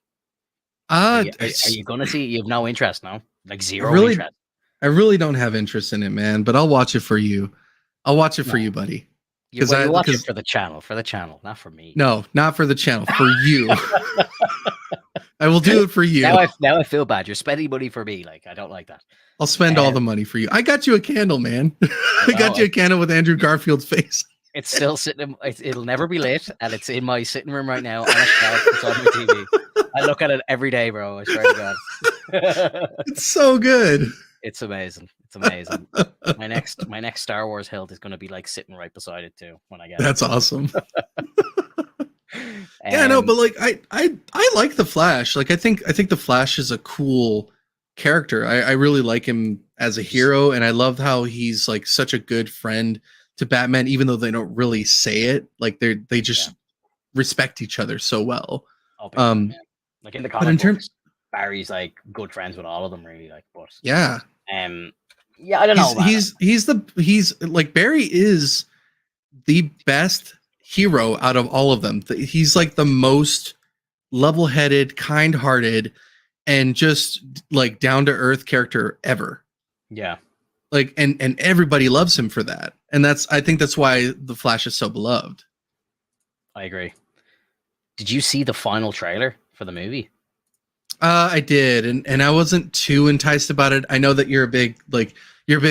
Are you gonna see it? You have no interest, no? Like zero interest.
I really don't have interest in it, man. But I'll watch it for you. I'll watch it for you, buddy.
Because I watch it for the channel, not for me.
No, not for the channel, for you. I will do it for you.
Now I feel bad. You're spending money for me. Like, I don't like that.
I'll spend all the money for you. I got you a candle, man. I got you a candle with Andrew Garfield's face.
It's still sitting. It'll never be lit, and it's in my sitting room right now on a shelf. It's on my TV. I look at it every day, bro. I swear to God.
It's so good.
It's amazing. It's amazing. My next Star Wars hilt is going to be like sitting right beside it too when I get
That's awesome. Yeah, no, but like I like the Flash. Like I think the Flash is a cool character. I really like him as a hero, and I love how he's like such a good friend to Batman, even though they don't really say it. Like they just respect each other so well.
Like in the comic books, Barry's like good friends with all of them, really. Like, but
yeah,
I don't know.
He's like Barry is the best hero out of all of them. He's like the most level-headed, kind-hearted, and just like down-to-earth character ever.
Yeah.
Like and everybody loves him for that. And I think that's why the Flash is so beloved.
I agree. Did you see the final trailer for the movie?
I did, and I wasn't too enticed about it. I know that you're a big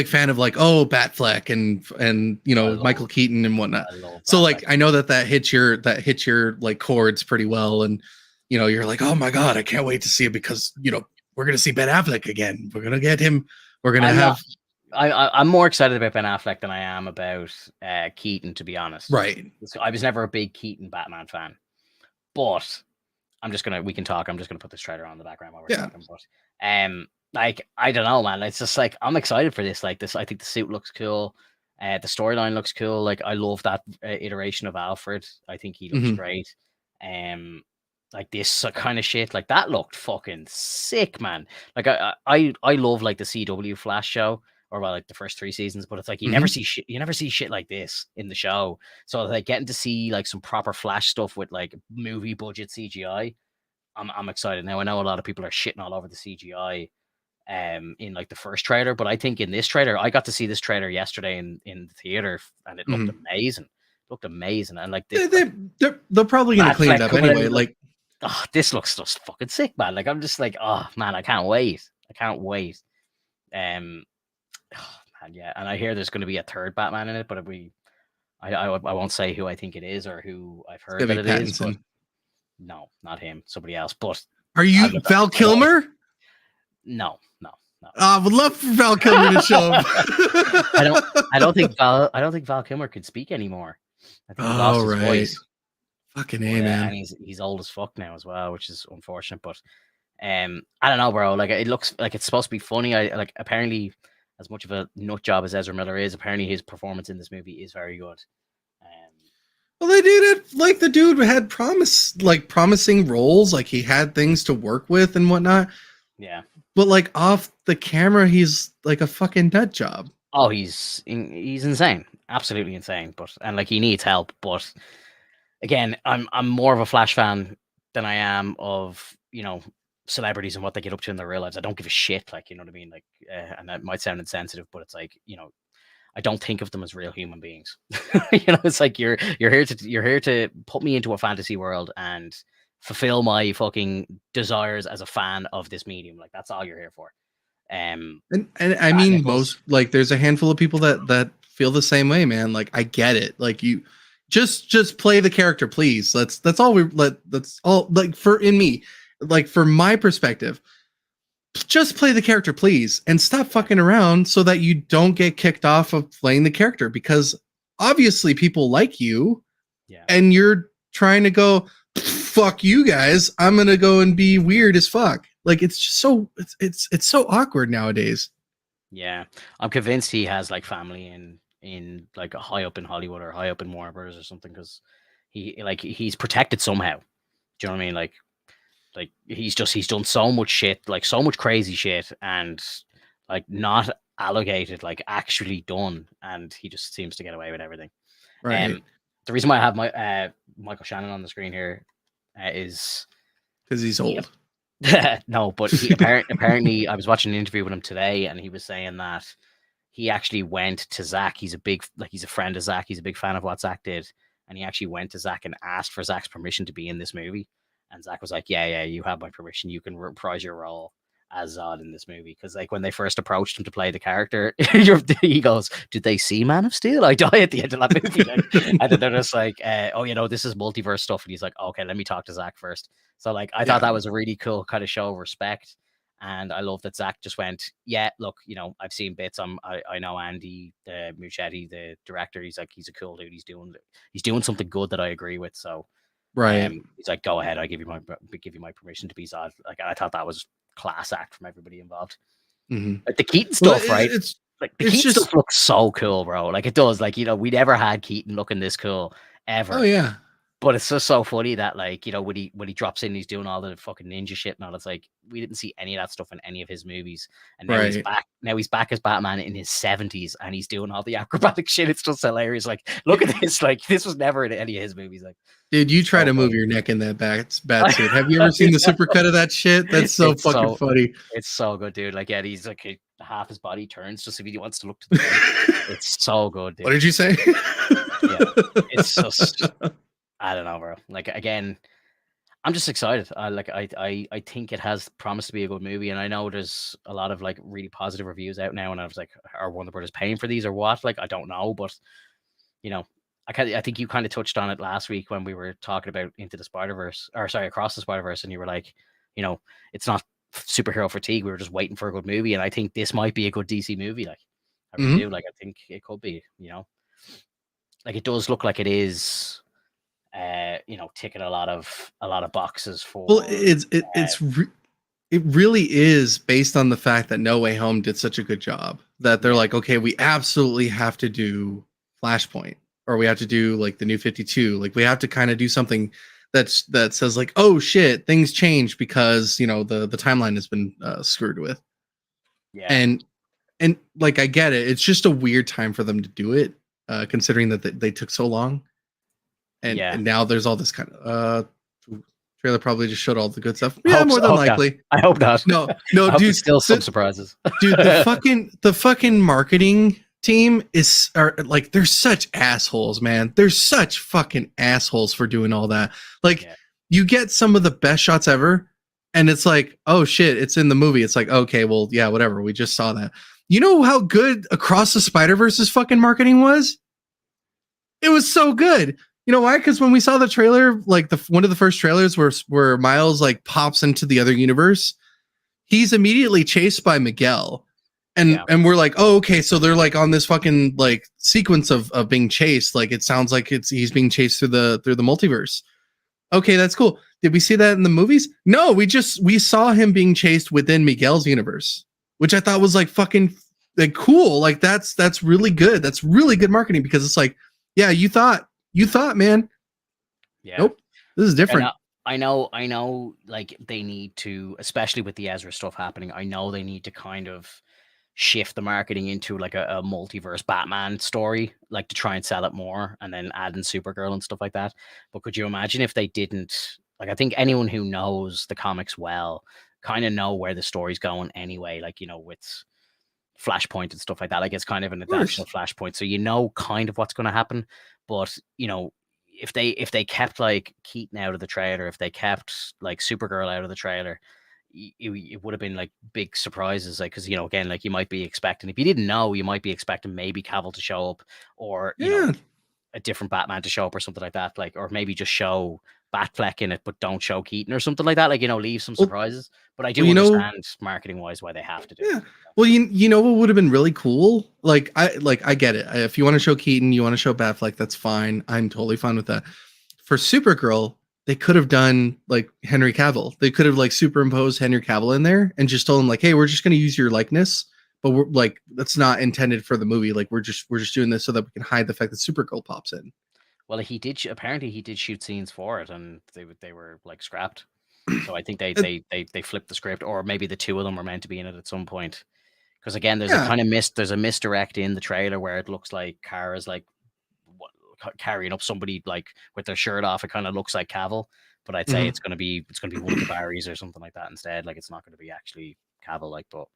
fan of like, oh, Batfleck and you know Michael Keaton and whatnot. So like I know that hits your like chords pretty well, and you know you're like, oh my god, I can't wait to see it because you know we're gonna see Ben Affleck again. We're gonna get him. We're gonna
I'm more excited about Ben Affleck than I am about Keaton, to be honest.
Right.
I was never a big Keaton Batman fan, but we can talk. I'm just gonna put this trailer on the background while we're talking. But like I don't know, man. It's just like I'm excited for this. Like this, I think the suit looks cool. The storyline looks cool. Like I love that iteration of Alfred. I think he looks great. Like this kind of shit, like that looked fucking sick, man. Like I love like the CW Flash show, or well, like the first 3 seasons, but it's like you never see shit like this in the show. So like getting to see like some proper Flash stuff with like movie budget CGI, I'm excited. Now I know a lot of people are shitting all over the CGI in like the first trailer, but I think in this trailer, I got to see this trailer yesterday in the theater, and it looked amazing. And like
they're probably gonna clean it up anyway. Like,
oh, this looks just fucking sick, man. Like I'm just like, oh man, I can't wait. Oh, man, yeah, and I hear there's going to be a third Batman in it, but I won't say who I think it is or who I've heard that it is. But no, not him, somebody else. But
are you Val Kilmer?
No.
I would love for Val Kilmer to show up.
I don't think Val Kilmer could speak anymore. I think he lost his voice.
Fucking A, man.
And he's old as fuck now as well, which is unfortunate. But I don't know, bro. Like it looks like it's supposed to be funny. Apparently, as much of a nut job as Ezra Miller is, apparently his performance in this movie is very good.
Well, they did it like the dude had promising roles, like he had things to work with and whatnot.
Yeah,
but like off the camera, he's like a fucking nut job.
Oh, he's insane, absolutely insane. But like he needs help. But again, I'm more of a Flash fan than I am of celebrities and what they get up to in their real lives. I don't give a shit, like, you know what I mean? Like, and that might sound insensitive, but it's like, I don't think of them as real human beings. It's like you're here to put me into a fantasy world and fulfill my fucking desires as a fan of this medium. Like that's all you're here for.
And I mean, most like there's a handful of people that feel the same way, man. Like I get it. Like you just play the character, please. That's all like for my perspective, just play the character, please, and stop fucking around so that you don't get kicked off of playing the character, because obviously people like you, and you're trying to go, fuck you guys, I'm gonna go and be weird as fuck. Like it's just so it's so awkward nowadays.
Yeah, I'm convinced he has like family in like a high up in Hollywood or high up in Warner Brothers or something, because he's protected somehow. Do you know what I mean? Like he's done so much shit, like so much crazy shit, and like not allocated, like actually done, and he just seems to get away with everything.
Right.
The reason why I have my Michael Shannon on the screen here is
Because he's
he,
old.
no, but he apparently I was watching an interview with him today, and he was saying that he actually went to Zach. He's a friend of Zach. He's a big fan of what Zach did, and he actually went to Zach and asked for Zach's permission to be in this movie. And Zach was like, "Yeah, you have my permission. You can reprise your role as Zod in this movie." Because like when they first approached him to play the character, he goes, "Did they see Man of Steel? I die at the end of that movie." Like, and then they're just like, "Oh, this is multiverse stuff." And he's like, "Okay, let me talk to Zach first." So like I thought that was a really cool kind of show of respect. And I love that Zach just went, "Yeah, look, I've seen bits. I know Andy the Muschietti, the director. He's like, he's a cool dude. He's doing something good that I agree with." So
Right.
he's like, "Go ahead. I give you my permission to be Zod." Like, I thought that was class act from everybody involved.
Mhm.
Like the Keaton stuff,
Well,
right?
it's
Like the
it's
Keaton
just
stuff looks so cool, bro. Like it does. Like we never had Keaton looking this cool ever.
oh yeah.
But it's just so funny that like when he drops in, he's doing all the fucking ninja shit and all. It's like we didn't see any of that stuff in any of his movies, and now he's
Right.
back. Now he's back as Batman in his 70s, and he's doing all the acrobatic shit. It's just hilarious. Like look at this. Like this was never in any of his movies. Like
Dude, you try
so
to move
funny.
your neck in that bat suit. Have you ever seen the supercut of that shit? That's so
It's
fucking funny.
It's so good, dude. Like yeah, he's like half his body turns just if he wants to look to the right. It's so good, dude.
What did you say?
Yeah, it's just I don't know, bro. Like again, I'm just excited. I think it has promised to be a good movie, and I know there's a lot of like really positive reviews out now. And I was like, are Warner Brothers paying for these or what? Like, I don't know, but I think you kind of touched on it last week when we were talking about Across the Spiderverse, and you were like, it's not superhero fatigue. We were just waiting for a good movie, and I think this might be a good DC movie. Like, I really do. Like, I think it could be. Like it does look like it is. Ticking a lot of boxes for.
Well, it really is based on the fact that No Way Home did such a good job that they're like, okay, we absolutely have to do Flashpoint, or we have to do like the New 52. Like we have to kind of do something that says like, oh shit, things change because the timeline has been screwed with.
Yeah.
And like I get it. It's just a weird time for them to do it, considering that they took so long. And now there's all this kind of trailer probably just showed all the good stuff. Yeah, more than likely.
I hope not.
No,
dude. Still some surprises.
Dude, the fucking marketing team are like they're such assholes, man. They're such fucking assholes for doing all that. Like you get some of the best shots ever, and it's like, oh shit, it's in the movie. It's like, okay, well, yeah, whatever. We just saw that. You know how good Across the Spiderverse's fucking marketing was? It was so good. You know why? Because when we saw the trailer, like one of the first trailers where Miles like pops into the other universe, he's immediately chased by Miguel. And we're like, oh, okay, so they're like on this fucking like sequence of being chased. Like it sounds like he's being chased through the multiverse. Okay, that's cool. Did we see that in the movies? No, we saw him being chased within Miguel's universe, which I thought was like fucking like cool. Like that's really good. That's really good marketing, because it's like, yeah, you thought, man.
Yeah.
Nope. This is different.
I know, like they need to, especially with the Ezra stuff happening, I know they need to kind of shift the marketing into like a multiverse Batman story, like to try and sell it more, and then add in Supergirl and stuff like that. But could you imagine if they didn't? Like, I think anyone who knows the comics well kind of know where the story's going anyway, like, with Flashpoint and stuff like that. Like it's kind of an adaptation of Flashpoint, so kind of what's going to happen. But if they kept like Keaton out of the trailer, if they kept like Supergirl out of the trailer, it would have been like big surprises. Like because again, like you might be expecting, if you didn't know, you might be expecting maybe Cavill to show up, or a different Batman to show up or something like that. Like, or maybe just show Batfleck in it, but don't show Keaton or something like that. Like leave some surprises. But I do understand marketing wise why they have to do it.
Well, you know what would have been really cool? Like I get it. If you want to show Keaton, you want to show Batfleck, that's fine. I'm totally fine with that. For Supergirl, they could have done like Henry Cavill. They could have like superimposed Henry Cavill in there and just told him like, hey, we're just going to use your likeness, but we're like, that's not intended for the movie. Like we're just doing this so that we can hide the fact that Supergirl pops in.
Well, apparently he did shoot scenes for it, and they were like scrapped. So I think they flipped the script, or maybe the two of them were meant to be in it at some point. Because again, there's
Yeah.
a kind of there's a misdirect in the trailer where it looks like Kara's like carrying up somebody like with their shirt off. It kind of looks like Cavill, but I'd say it's gonna be one of the Barrys or something like that instead. Like it's not gonna be actually Cavill. Like, but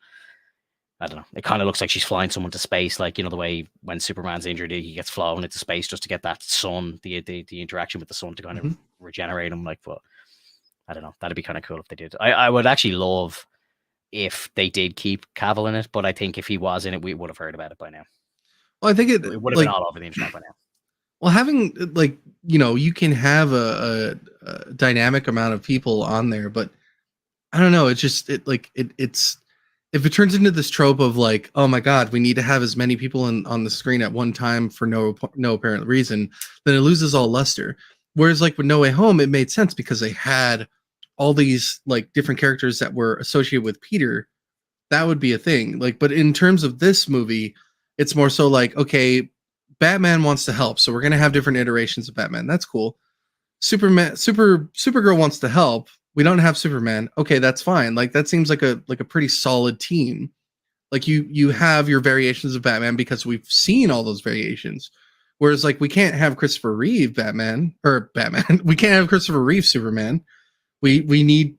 I don't know. It kind of looks like she's flying someone to space, like the way when Superman's injured, he gets flown into space just to get that sun, the interaction with the sun to kind of regenerate him. Like, but I don't know. That'd be kind of cool if they did. I would actually love if they did keep Cavill in it, but I think if he was in it, we would have heard about it by now.
Well, I think it
would have been all over the internet by now.
Well, having like you can have a dynamic amount of people on there, but I don't know. It's just it's if it turns into this trope of like, oh my god, we need to have as many people on the screen at one time for no apparent reason, then it loses all luster. Whereas like with No Way Home, it made sense because they had all these like different characters that were associated with Peter. That would be a thing. Like, but in terms of this movie, it's more so like, okay, Batman wants to help, so we're gonna have different iterations of Batman. That's cool. Supergirl wants to help. We don't have Superman. Okay, that's fine. Like that seems like a pretty solid team. Like you have your variations of Batman because we've seen all those variations. Whereas like we can't have Christopher Reeve Batman. We can't have Christopher Reeve Superman. We need,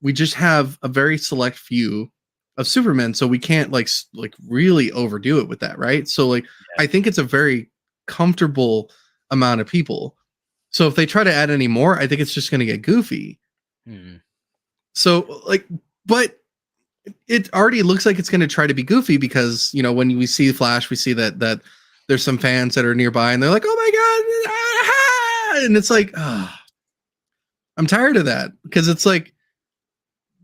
we just have a very select few of Superman, so we can't like really overdo it with that, right? So like I think it's a very comfortable amount of people. So if they try to add any more, I think it's just going to get goofy. So like, but it already looks like it's going to try to be goofy because when we see Flash, we see that there's some fans that are nearby and they're like, oh my god, and it's like, I'm tired of that because it's like,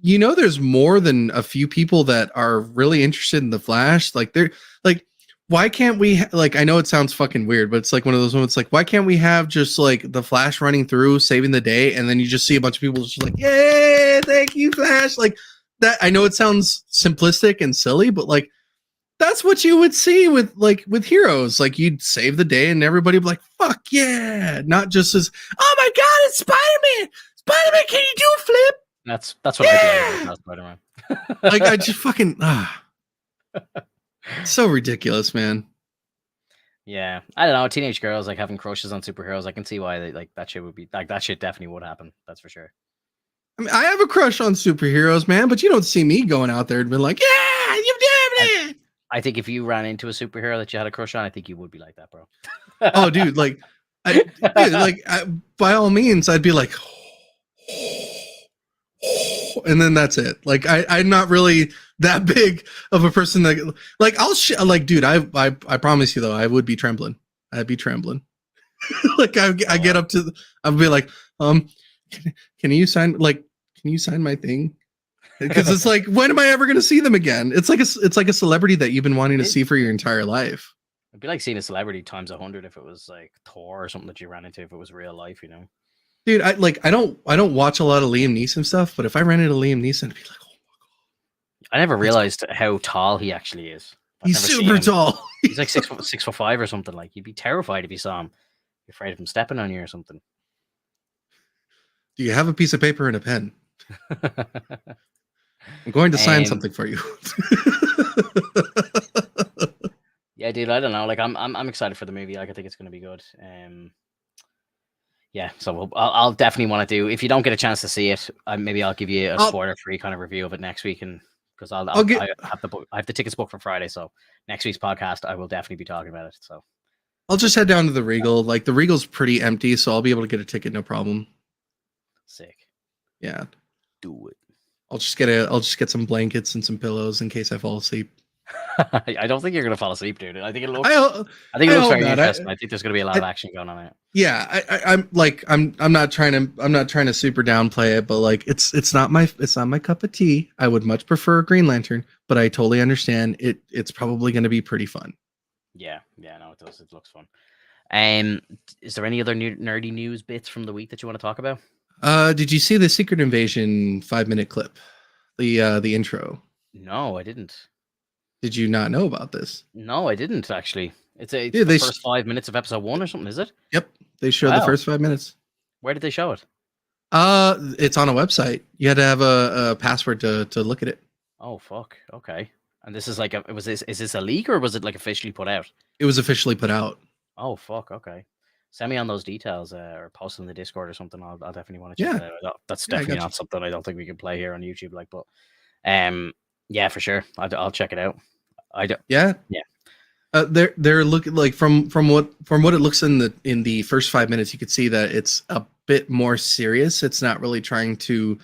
there's more than a few people that are really interested in the Flash. Like they're like, why can't we I know it sounds fucking weird, but it's like one of those moments like, why can't we have just like the Flash running through saving the day and then you just see a bunch of people just like, yay, thank you, Flash. Like that. I know it sounds simplistic and silly, but like that's what you would see with heroes. Like you'd save the day and everybody would be like, fuck yeah. Not just as, oh my god, it's Spider-Man. Spider-Man, can you do a flip?
That's what I do about Spider-Man.
Like I just fucking so ridiculous, man.
Yeah, I don't know. Teenage girls like having crushes on superheroes. I can see why they like that shit would be like that shit definitely would happen. That's for sure.
I mean, I have a crush on superheroes, man, but you don't see me going out there and being like, yeah, you did it.
I think if you ran into a superhero that you had a crush on, I think you would be like that, bro.
Oh, dude, by all means, I'd be like, and then that's it. Like I'm not really that big of a person that like dude, I promise you though, I would be trembling. I'd be trembling. Like I get up to I'd be like, can you sign my thing? Because it's like, when am I ever going to see them again? It's like a celebrity that you've been wanting to see for your entire life.
It'd be like seeing a celebrity times 100 if it was like Thor or something that you ran into if it was real life,
Dude, I don't watch a lot of Liam Neeson stuff, but if I ran into Liam Neeson, I'd be like, oh my god.
I never realized how tall he actually is.
He's super tall.
He's like 6'5" or something. Like you'd be terrified if you saw him. You're afraid of him stepping on you or something.
Do you have a piece of paper and a pen? I'm going to sign something for you.
Yeah, dude, I don't know. Like, I'm excited for the movie. Like, I think it's going to be good. Yeah, so I'll definitely want to do. If you don't get a chance to see it, maybe I'll give you a spoiler-free kind of review of it next week, and because I have the tickets booked for Friday. So next week's podcast, I will definitely be talking about it. So
I'll just head down to the Regal. Like the Regal's pretty empty, so I'll be able to get a ticket, no problem.
Sick.
Yeah.
Do it.
I'll just get some blankets and some pillows in case I fall asleep.
I don't think you're gonna fall asleep, dude. I think it looks very interesting. I think there's gonna be a lot of action going on it.
Yeah, I'm not trying to super downplay it, but like it's not my cup of tea. I would much prefer Green Lantern, but I totally understand it's probably gonna be pretty fun.
Yeah, no, it does. It looks fun. Is there any other nerdy news bits from the week that you want to talk about?
Did you see the Secret Invasion 5-minute clip? The intro?
No, I didn't.
Did you not know about this?
No, I didn't actually. It's
Yeah,
the first 5 minutes of episode 1 or something, is it?
Yep, they showed the
Wow.
first 5 minutes.
Where did they show it?
It's on a website. You had to have a password to look at it.
Oh fuck. Okay. And this is like is this a leak or was it like officially put out?
It was officially put out.
Oh fuck. Okay. Send me on those details or post in the Discord or something. I'll definitely want to check it out. That's
Yeah, I
definitely
got
not something I don't think we can play here on YouTube. Like, but yeah, for sure. I'll check it out.
Yeah.
Yeah.
They're looking like from what it looks in the first 5 minutes, you could see that it's a bit more serious. It's not really trying to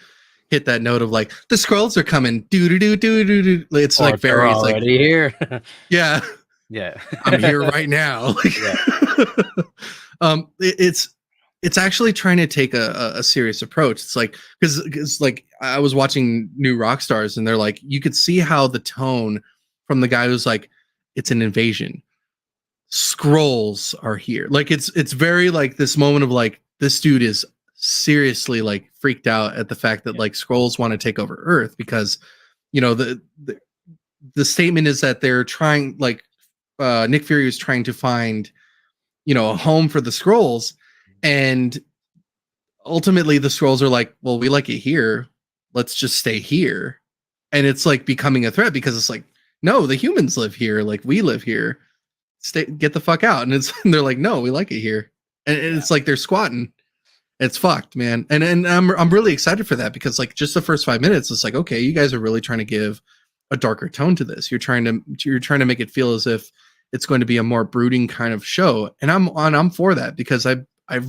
hit that note of like the scrolls are coming. Do. It's like very
already
like
here.
yeah.
Yeah.
I'm here right now. It's actually trying to take a serious approach. It's like because like I was watching New Rockstars and they're like you could see how the tone from the guy who's like it's an invasion. Scrolls are here. Like it's very like this moment of like this dude is seriously like freaked out at the fact that like scrolls want to take over Earth because you know the statement is that they're trying like Nick Fury is trying to find a home for the scrolls, and ultimately the scrolls are like, well, we like it here, let's just stay here. And it's like becoming a threat because it's like, no, the humans live here, like we live here, get the fuck out. And they're like, no, we like it here. And it's like they're squatting. It's fucked, man. And I'm really excited for that because like just the first 5 minutes, it's like, okay, you guys are really trying to give a darker tone to this. You're trying to make it feel as if it's going to be a more brooding kind of show. And I'm for that because I've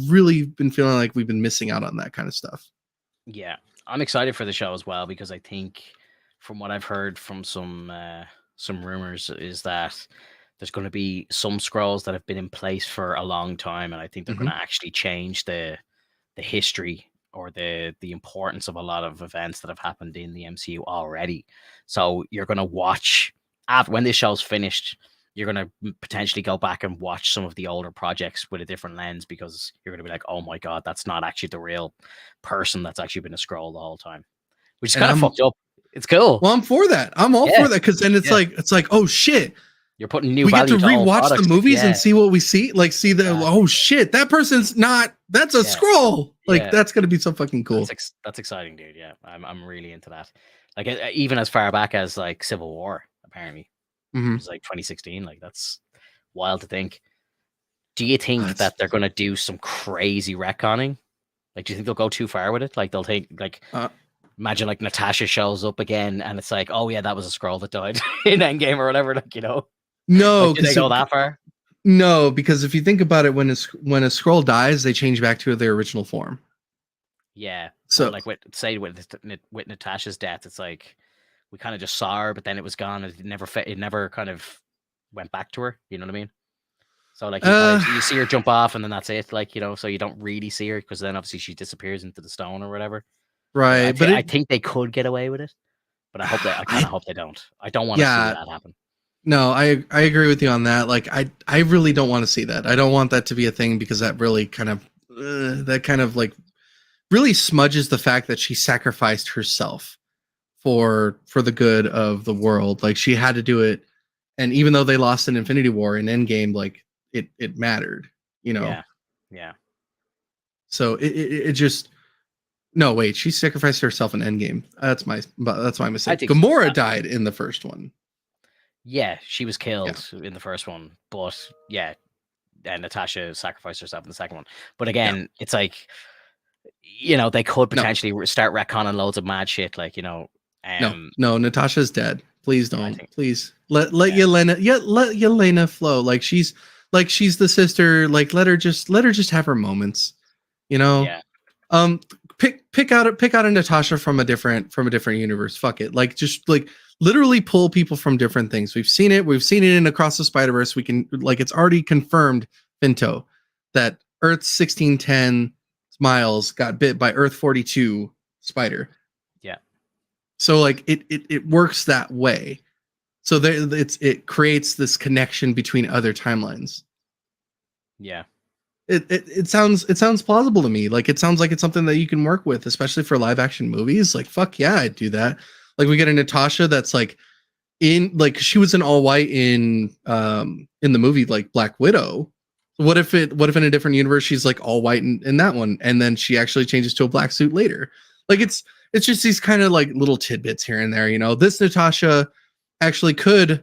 really been feeling like we've been missing out on that kind of stuff.
Yeah. I'm excited for the show as well because I think from what I've heard from some rumors is that there's going to be some scrolls that have been in place for a long time, and I think they're going to actually change the history or the importance of a lot of events that have happened in the MCU already. So you're going to watch when this show's finished, you're going to potentially go back and watch some of the older projects with a different lens because you're going to be like, oh my God, that's not actually the real person that's actually been a scroll the whole time, which is kind of fucked up. It's cool.
Well, I'm for that. I'm all for that because then it's like, oh shit.
You're putting new
we get
value
to rewatch the movies and see what we see. Like, see oh shit, that person's not. That's a scroll. Like, that's gonna be so fucking cool.
That's exciting, dude. Yeah, I'm really into that. Like, even as far back as like Civil War, apparently, it was like 2016. Like, that's wild to think. Do you think that they're gonna do some crazy retconning? Like, do you think they'll go too far with it? Like, they'll take like. Imagine like Natasha shows up again, and it's like, oh yeah, that was a scroll that died in Endgame or whatever. Like, you know.
No,
did they go that far?
No, because if you think about it, when a scroll dies, they change back to their original form.
Yeah.
So,
like, with Natasha's death, it's like we kind of just saw her, but then it was gone. It never kind of went back to her. You know what I mean? So like you see her jump off, and then that's it. Like, you know, so you don't really see her because then obviously she disappears into the stone or whatever.
Right.
I think they could get away with it, but I kind of hope they don't. I don't want to see that happen.
No, I agree with you on that. Like, I really don't want to see that. I don't want that to be a thing because that really kind of like really smudges the fact that she sacrificed herself for the good of the world. Like, she had to do it, and even though they lost in Infinity War in Endgame, like it mattered, you know.
Yeah.
So it just. No, wait. She sacrificed herself in Endgame. That's my mistake. Gamora died in the first one.
Yeah, she was killed in the first one, but and Natasha sacrificed herself in the second one. But again, it's like, you know, they could potentially start retconning loads of mad shit, like, you know.
No, Natasha's dead. Please don't. Please let Yelena flow. Like, she's the sister. Like, let her just have her moments. You know.
Yeah.
Pick out a Natasha from a different universe. Fuck it. Like, just like literally pull people from different things. We've seen it in Across the Spiderverse. We can, like, it's already confirmed, Finto, that Earth 1610 Miles got bit by Earth 42 Spider.
Yeah.
So like it works that way. So it creates this connection between other timelines.
Yeah.
It sounds plausible to me. Like, it sounds like it's something that you can work with, especially for live action movies. Like, fuck yeah, I'd do that. Like, we get a Natasha that's like in like she was in all white in the movie like Black Widow. What if in a different universe she's like all white in that one, and then she actually changes to a black suit later? Like it's just these kind of like little tidbits here and there, you know. This Natasha actually could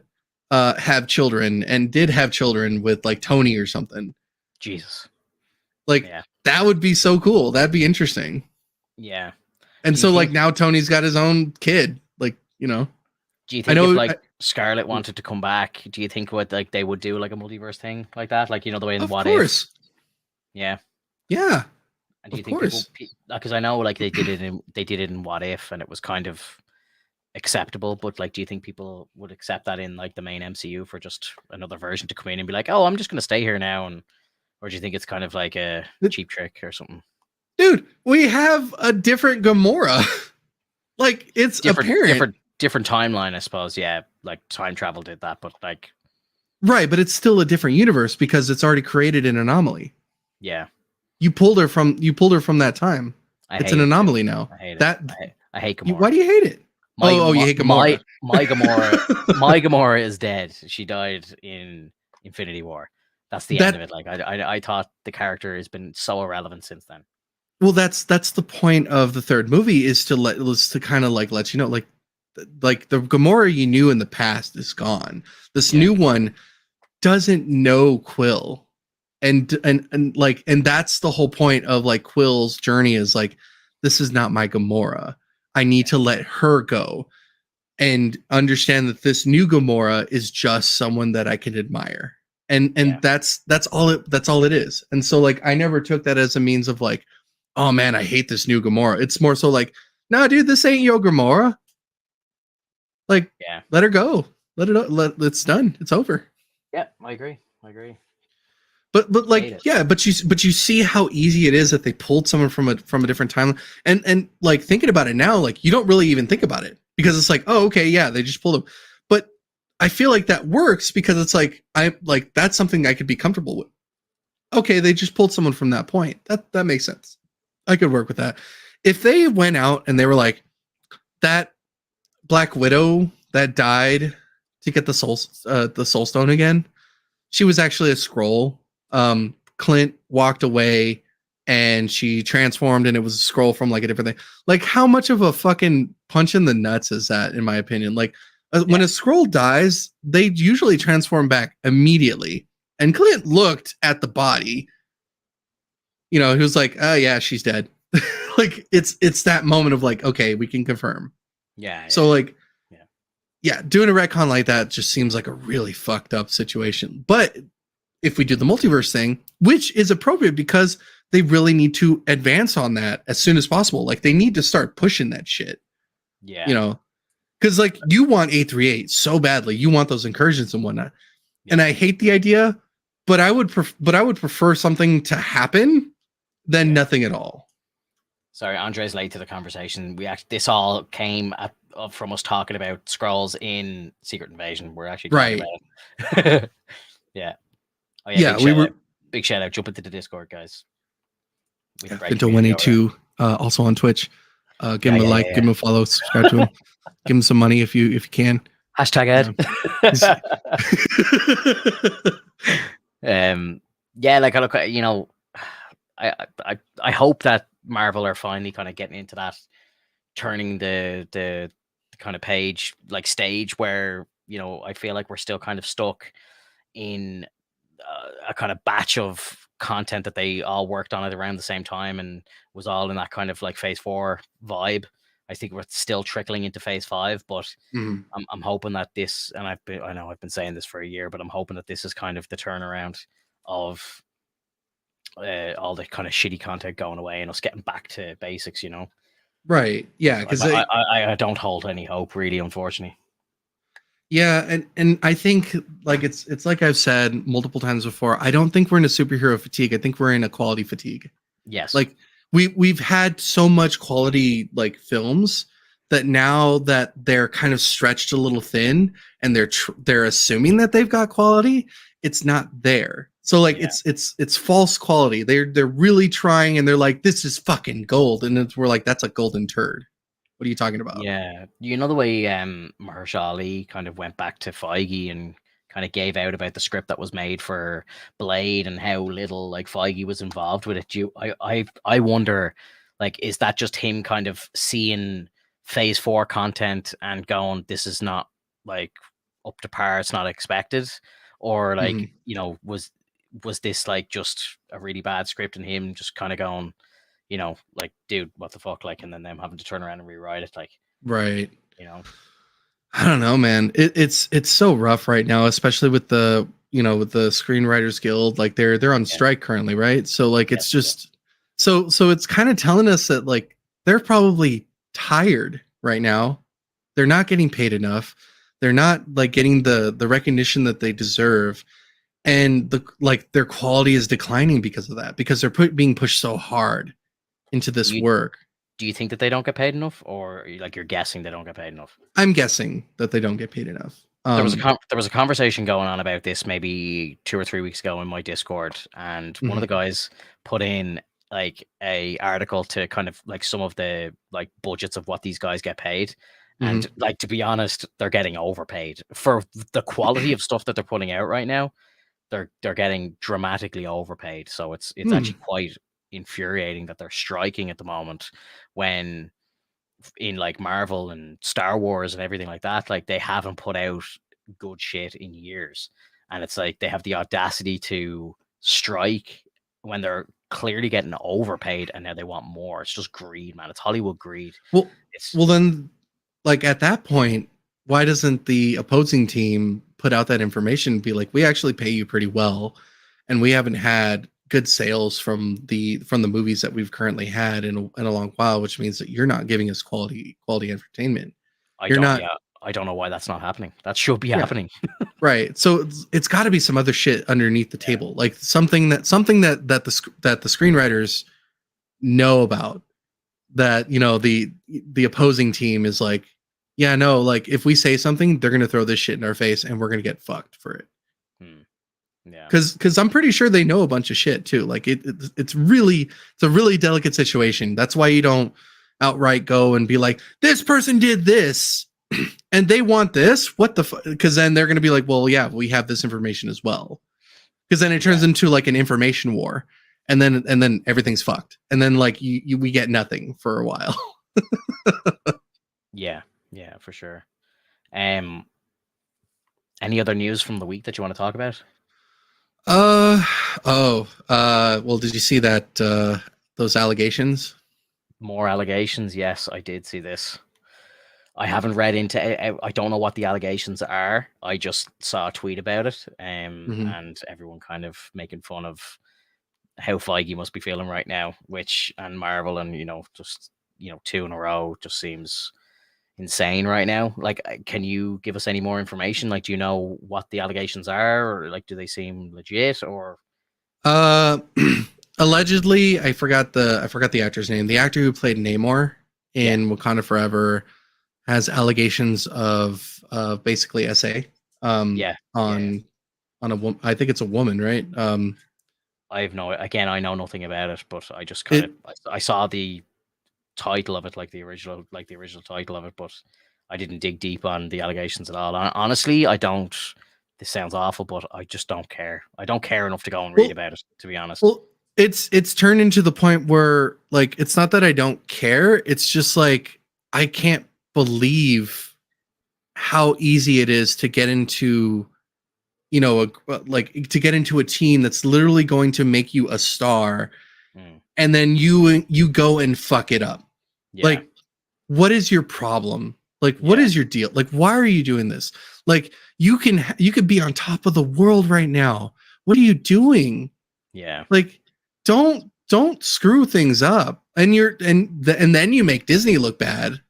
have children and did have children with like Tony or something.
Jesus.
Like that would be so cool. That'd be interesting.
Yeah.
And so like now Tony's got his own kid. Like, you know.
Do you think if like Scarlet wanted to come back, do you think like they would do like a multiverse thing like that? Like, you know, the way in What If? Yeah.
Yeah.
And do you think people, because I know like they did it in What If and it was kind of acceptable, but like do you think people would accept that in like the main MCU for just another version to come in and be like, oh, I'm just gonna stay here now, and or do you think it's kind of like a cheap trick or something?
Dude, we have a different Gamora. Like it's
different timeline, I suppose. Yeah, like time travel did that, but like
right, but it's still a different universe because it's already created an anomaly.
Yeah.
You pulled her from that time. It's an anomaly now.
I hate it. I hate Gamora.
Why do you hate it? You hate Gamora.
My Gamora is dead. She died in Infinity War. That's the end of it. Like I thought the character has been so irrelevant since then.
Well, that's the point of the third movie is to kind of like let you know, like the Gamora you knew in the past is gone. This new one doesn't know Quill, and that's the whole point of like Quill's journey is like, this is not my Gamora. I need to let her go and understand that this new Gamora is just someone that I can admire. And that's all it is. And so like I never took that as a means of like, oh man, I hate this new Gamora. It's more so like, nah, dude, this ain't your Gamora. Like, let her go. It's done. It's over.
Yeah, I agree.
But like, but you see how easy it is that they pulled someone from a different timeline, and like thinking about it now, like you don't really even think about it because it's like, oh, okay, yeah, they just pulled them. But I feel like that works because it's like that's something I could be comfortable with. Okay, they just pulled someone from that point. That makes sense. I could work with that. If they went out and they were like, that Black Widow that died to get the soul stone again, she was actually a Skrull. Clint walked away and she transformed and it was a scroll from like a different thing. Like how much of a fucking punch in the nuts is that, in my opinion? Like when a Skrull dies, they usually transform back immediately. And Clint looked at the body, you know, he was like, oh yeah, she's dead. Like it's that moment of like, okay, we can confirm.
Yeah.
So like, doing a retcon like that just seems like a really fucked up situation. But if we do the multiverse thing, which is appropriate because they really need to advance on that as soon as possible. Like they need to start pushing that shit.
Yeah.
You know, because like you want 838 so badly. You want those incursions and whatnot. Yeah. And I hate the idea, but I would prefer something to happen than nothing at all.
Sorry, Andre's late to the conversation. This all came from us talking about Skrulls in Secret Invasion. We're actually talking about it. Yeah. Oh yeah, big shout out. Jump into the Discord, guys.
Into 182, also on Twitch. Give him a like, give him a follow, subscribe to him. Give him some money if you can.
Hashtag Ed. Like I look, you know, I hope that Marvel are finally kind of getting into that, turning the kind of page like stage where, you know, I feel like we're still kind of stuck in a kind of batch of content that they all worked on at around the same time and was all in that kind of like phase 4 vibe. I think we're still trickling into phase 5, but I'm hoping that this, and I know I've been saying this for a year, but I'm hoping that this is kind of the turnaround of all the kind of shitty content going away and us getting back to basics, you know?
Right. Yeah. Because
I don't hold any hope, really, unfortunately.
Yeah, and I think like it's like I've said multiple times before, I don't think we're in a superhero fatigue. I think we're in a quality fatigue.
Yes.
Like we've had so much quality like films that now that they're kind of stretched a little thin and they're assuming that they've got quality, it's not there. So like it's false quality. They're really trying and they're like, this is fucking gold, and we're like, that's a golden turd. What are you talking about?
Yeah, you know the way Mahershala Ali kind of went back to Feige and kind of gave out about the script that was made for Blade and how little like Feige was involved with it. I wonder, like, is that just him kind of seeing Phase 4 content and going, this is not like up to par, it's not expected, or like
Mhm.
was this like just a really bad script and him just kind of going, like, dude, what the fuck, like, and then them having to turn around and rewrite it, like,
Right.
you know.
I don't know, man. It's so rough right now, especially with the with the Screenwriters Guild. Like they're on
Yeah.
strike currently, right? So like it's
Yeah.
just so it's kind of telling us that like they're probably tired right now. They're not getting paid enough. They're not like getting the recognition that they deserve, and their quality is declining because of that. Because they're being pushed so hard into this
You
work.
do you think that they don't get paid enough, or like you're guessing they don't get paid enough?
I'm guessing that they don't get paid enough.
There was a conversation going on about this maybe 2 or 3 weeks ago in my Discord, and one of the guys put in like a article to kind of like some of the like budgets of what these guys get paid. And like, to be honest, they're getting overpaid for the quality of stuff that they're putting out right now. They're getting dramatically overpaid. So it's actually quite infuriating that they're striking at the moment, when in like Marvel and Star Wars and everything like that, like they haven't put out good shit in years. And it's like they have the audacity to strike when they're clearly getting overpaid, and now they want more. It's just greed, man. It's Hollywood greed.
Well,
It's
well then, like at that point, why doesn't the opposing team put out that information and be like, we actually pay you pretty well, and we haven't had good sales from the movies that we've currently had in a long while, which means that you're not giving us quality entertainment. You're not.
I don't know why that's not happening. That should be
Yeah.
happening.
Right. So it's got to be some other shit underneath the table, like something that the screenwriters know about, that the opposing team is like, yeah, no, like if we say something, they're gonna throw this shit in our face and we're gonna get fucked for it.
Yeah.
Because I'm pretty sure they know a bunch of shit too. Like it's a really delicate situation. That's why you don't outright go and be like, this person did this and they want this. What the fuck? Because then they're gonna be like, well, yeah, we have this information as well. Because then it turns into like an information war, and then everything's fucked, and then like we get nothing for a while.
Yeah, for sure. Any other news from the week that you want to talk about?
Well, did you see that those allegations?
More allegations? Yes, I did see this. I haven't read into it. I don't know what the allegations are. I just saw a tweet about it, and everyone kind of making fun of how Feige must be feeling right now, and Marvel, and just 2 in a row just seems insane right now. Like, can you give us any more information? Like, do you know what the allegations are, or like, do they seem legit, or?
Allegedly, I forgot the actor's name. The actor who played Namor in Wakanda Forever has allegations of basically SA. On a woman. I think it's a woman, right?
I know nothing about it, but I just kind of I saw the title of it, like the original title of it, but I didn't dig deep on the allegations at all. Honestly, I don't. This sounds awful, but I just don't care. I don't care enough to go and read about it, to be honest.
Well, it's turned into the point where, like, it's not that I don't care. It's just like I can't believe how easy it is to get into, to get into a team that's literally going to make you a star, and then you go and fuck it up.
Yeah.
Like, what is your problem? Like, what is your deal? Like, why are you doing this? Like, you could be on top of the world right now. What are you doing?
Yeah.
Like, don't screw things up. And then you make Disney look bad,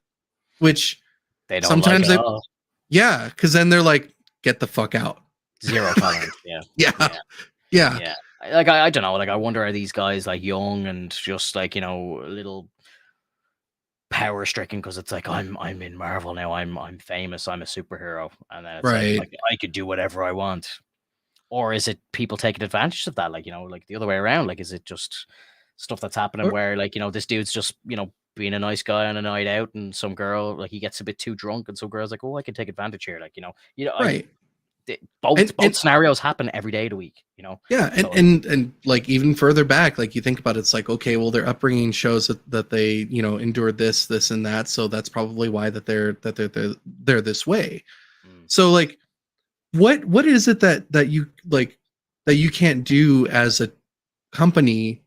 which
they don't
sometimes
like at all.
Yeah, because then they're like, get the fuck out.
Zero tolerance. Yeah. Like, I don't know. Like, I wonder, are these guys like young and just like, a little power stricken, because it's like, I'm in Marvel now. I'm famous. I'm a superhero, and then it's like I could do whatever I want. Or is it people taking advantage of that? Like, like the other way around. Like, is it just stuff that's happening where, like, this dude's just, being a nice guy on a night out, and some girl, like, he gets a bit too drunk, and some girl's like, oh, I can take advantage here, like,
Right.
both
And
scenarios happen every day of the week,
yeah,
So,
and like even further back, like you think about it, it's like, okay, well, their upbringing shows that they, endured this and that, so that's probably why they're this way.
mm,
So like, what is it that you like that you can't do as a company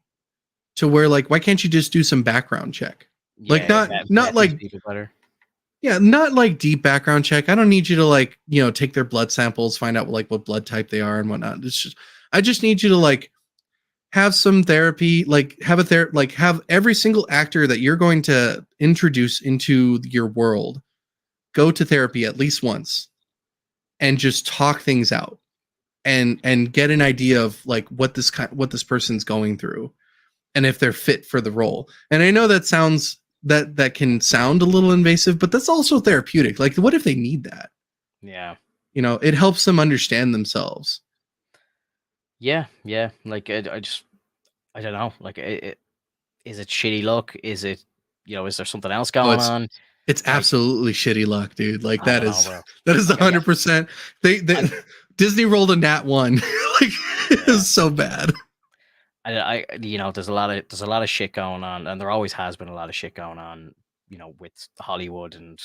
to where, like, why can't you just do some background check? Like,
yeah,
not
vet these
like,
people better.
yeah, not like deep background check. I don't need you to, like, take their blood samples, find out like what blood type they are and whatnot. I just need you to, like, have some therapy, like have every single actor that you're going to introduce into your world go to therapy at least once and just talk things out and get an idea of like what this person's going through and if they're fit for the role. And I know that can sound a little invasive, but that's also therapeutic. Like, what if they need that?
Yeah.
It helps them understand themselves.
Yeah. Like, I don't know. Like, is it shitty luck? Is it, is there something else going on?
It's absolutely shitty luck, dude. Like,
I don't know, bro.
that is 100%. They Disney rolled a nat 1. Like, it was so bad.
There's a lot of shit going on, and there always has been a lot of shit going on, with Hollywood, and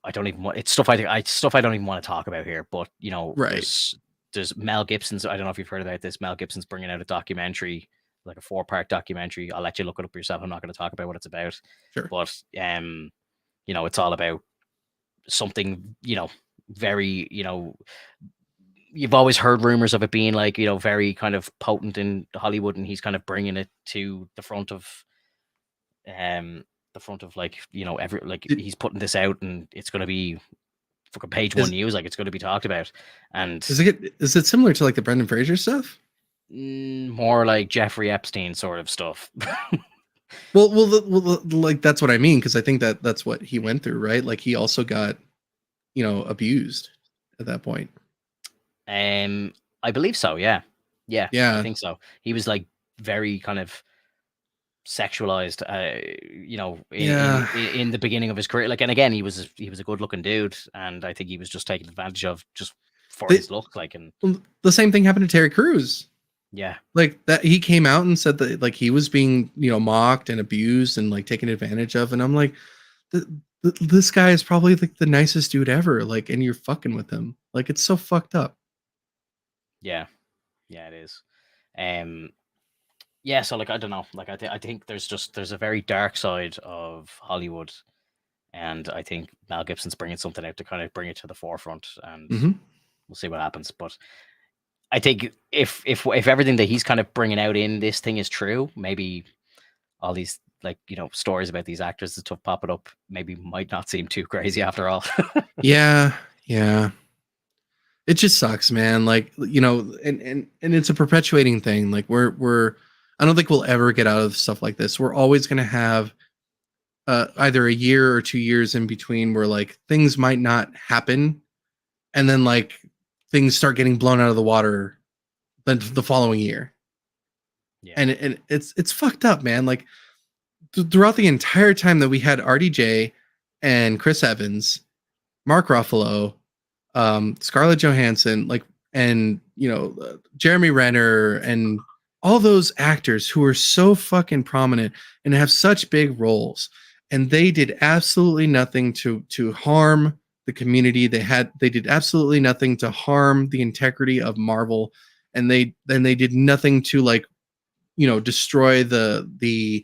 I don't even want, it's stuff I don't even want to talk about here. But
Right.
there's Mel Gibson's. I don't know if you've heard about this. Mel Gibson's bringing out a documentary, like a 4-part documentary. I'll let you look it up yourself. I'm not going to talk about what it's about.
Sure.
But it's all about something, very, you've always heard rumors of it being like, very kind of potent in Hollywood, and he's kind of bringing it to the front of like, he's putting this out, and it's going to be fucking page 1 news. Like, it's going to be talked about. And
is it similar to like the Brendan Fraser stuff?
More like Jeffrey Epstein sort of stuff.
well, like, that's what I mean, because I think that's what he went through, right? Like, he also got, abused at that point.
I believe so. Yeah. I think so. He was like very kind of sexualized, in the beginning of his career. Like, and again, he was a good looking dude, and I think he was just taken advantage of just for his look. Like, and
the same thing happened to Terry Crews.
Yeah.
Like, that he came out and said that, like, he was being, mocked and abused and like taken advantage of. And I'm like, this guy is probably like the nicest dude ever. Like, and you're fucking with him. Like, it's so fucked up.
Yeah, it is. Yeah. So, like, I don't know. Like, I think there's a very dark side of Hollywood, and I think Mel Gibson's bringing something out to kind of bring it to the forefront, and we'll see what happens. But I think if everything that he's kind of bringing out in this thing is true, maybe all these, like, stories about these actors and stuff popping up maybe might not seem too crazy after all.
Yeah. It just sucks, man. Like, and it's a perpetuating thing. Like, I don't think we'll ever get out of stuff like this. We're always going to have either a year or 2 years in between where, like, things might not happen, and then, like, things start getting blown out of the water the following year. Yeah. And it's fucked up, man. Like, throughout the entire time that we had RDJ and Chris Evans, Mark Ruffalo, Scarlett Johansson, like, and Jeremy Renner, and all those actors who are so fucking prominent and have such big roles, and they did absolutely nothing to harm the community. They did absolutely nothing to harm the integrity of Marvel, and they did nothing to, like, destroy the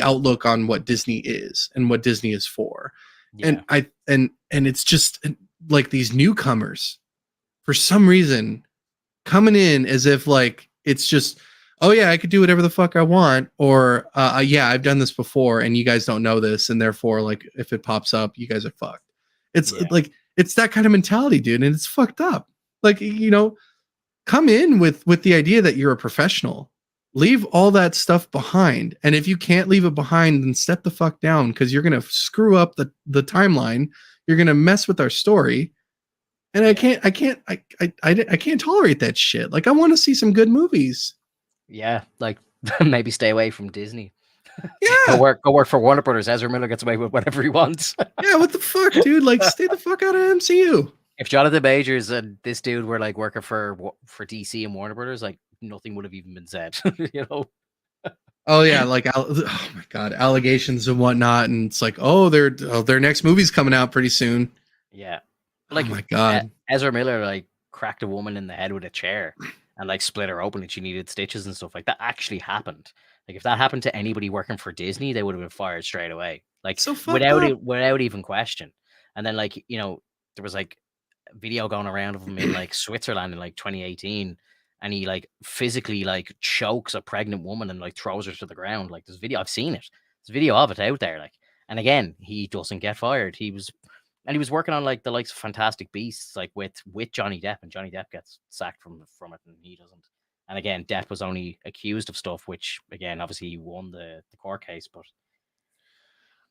outlook on what Disney is and what Disney is for. Yeah. And it's just like these newcomers, for some reason, coming in as if, like, it's just, oh yeah, I could do whatever the fuck I want, or yeah, I've done this before and you guys don't know this, and therefore, like, if it pops up, you guys are fucked. It's like, it's that kind of mentality, dude, and it's fucked up. Like, come in with the idea that you're a professional. Leave all that stuff behind, and if you can't leave it behind, then step the fuck down, because you're gonna screw up the timeline. You're gonna mess with our story, and I can't tolerate that shit. Like, I want to see some good movies.
Yeah, like, maybe stay away from Disney.
Yeah.
Go work for Warner Brothers. Ezra Miller gets away with whatever he wants.
Yeah, what the fuck, dude? Like, stay the fuck out of MCU.
If Jonathan Majors and this dude were like working for DC and Warner Brothers, like nothing would have even been said. You know?
Oh yeah, like oh my god, allegations and whatnot, and it's like, their next movie's coming out pretty soon.
Yeah, like
oh my god,
Ezra Miller like cracked a woman in the head with a chair and like split her open, and she needed stitches and stuff like that. Actually happened. Like if that happened to anybody working for Disney, they would have been fired straight away, like
so without
even question. And then like there was like a video going around of him in like Switzerland in like 2018. And he like physically like chokes a pregnant woman and like throws her to the ground. Like there's video, I've seen it. There's video of it out there. Like, and again, he doesn't get fired. He was working on like the likes of Fantastic Beasts, like with Johnny Depp, and Johnny Depp gets sacked from it, and he doesn't. And again, Depp was only accused of stuff, which again, obviously, he won the court case. But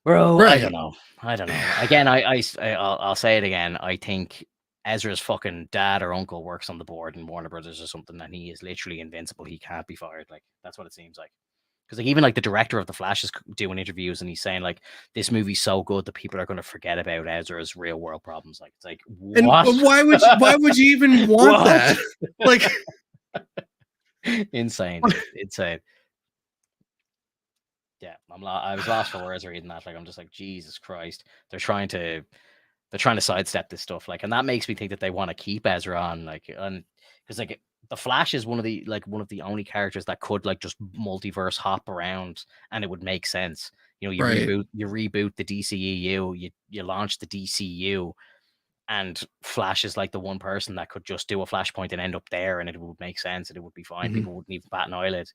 bro, right. I don't know. Again, I'll say it again. I think Ezra's fucking dad or uncle works on the board in Warner Brothers or something, and he is literally invincible. He can't be fired. Like that's what it seems like. Because like even like the director of The Flash is doing interviews, and he's saying like this movie's so good that people are going to forget about Ezra's real world problems. Like it's like what?
And why would you even want that? Like
insane, insane. Yeah, I was lost for words reading that. Like I'm just like Jesus Christ. They're trying to sidestep this stuff, like, and that makes me think that they want to keep Ezra on, like, and because like the Flash is one of the only characters that could like just multiverse hop around, and it would make sense. You know, you reboot the DCEU, you launch the DCU, and Flash is like the one person that could just do a Flashpoint and end up there, and it would make sense, and it would be fine.
Mhm.
People wouldn't even bat an eyelid.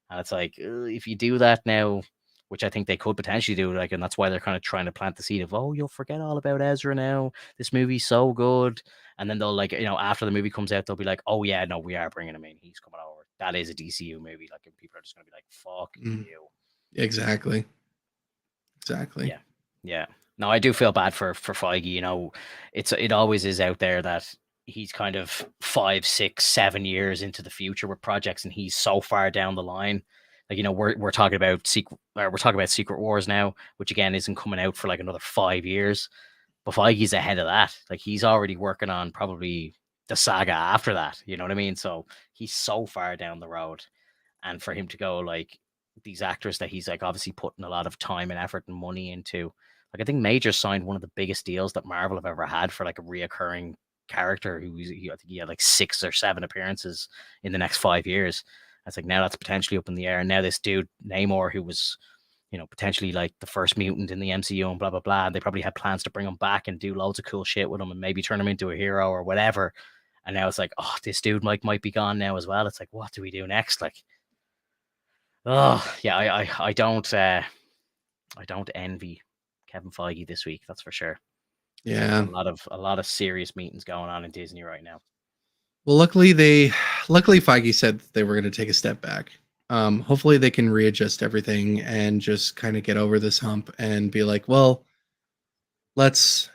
And it's like if you do that now, which I think they could potentially do, like, and that's why they're kind of trying to plant the seed of, oh, you'll forget all about Ezra now. This movie's so good. And then they'll like, after the movie comes out, they'll be like, oh yeah, no, we are bringing him in. He's coming over. That is a DCU movie. Like, and people are just going to be like, fuck you.
Exactly.
Yeah. No, I do feel bad for Feige. It always is out there that he's kind of 5, 6, 7 years into the future with projects, and he's so far down the line. Like, we're talking about Secret Wars now, which again isn't coming out for like another 5 years. But Feige's ahead of that. Like he's already working on probably the saga after that. You know what I mean? So he's so far down the road, and for him to go like these actors that he's like obviously putting a lot of time and effort and money into. Like I think Major signed one of the biggest deals that Marvel have ever had for like a reoccurring character I think he had like 6 or 7 appearances in the next 5 years. It's like now that's potentially up in the air. And now this dude, Namor, who was, potentially like the first mutant in the MCU and blah, blah, blah. They probably had plans to bring him back and do loads of cool shit with him and maybe turn him into a hero or whatever. And now it's like, oh, this dude might be gone now as well. It's like, what do we do next? Like, oh, yeah, I don't envy Kevin Feige this week. That's for sure.
Yeah.
A lot of serious meetings going on in Disney right now.
Well, luckily Feige said they were going to take a step back. Hopefully they can readjust everything and just kind of get over this hump and be like, well, let's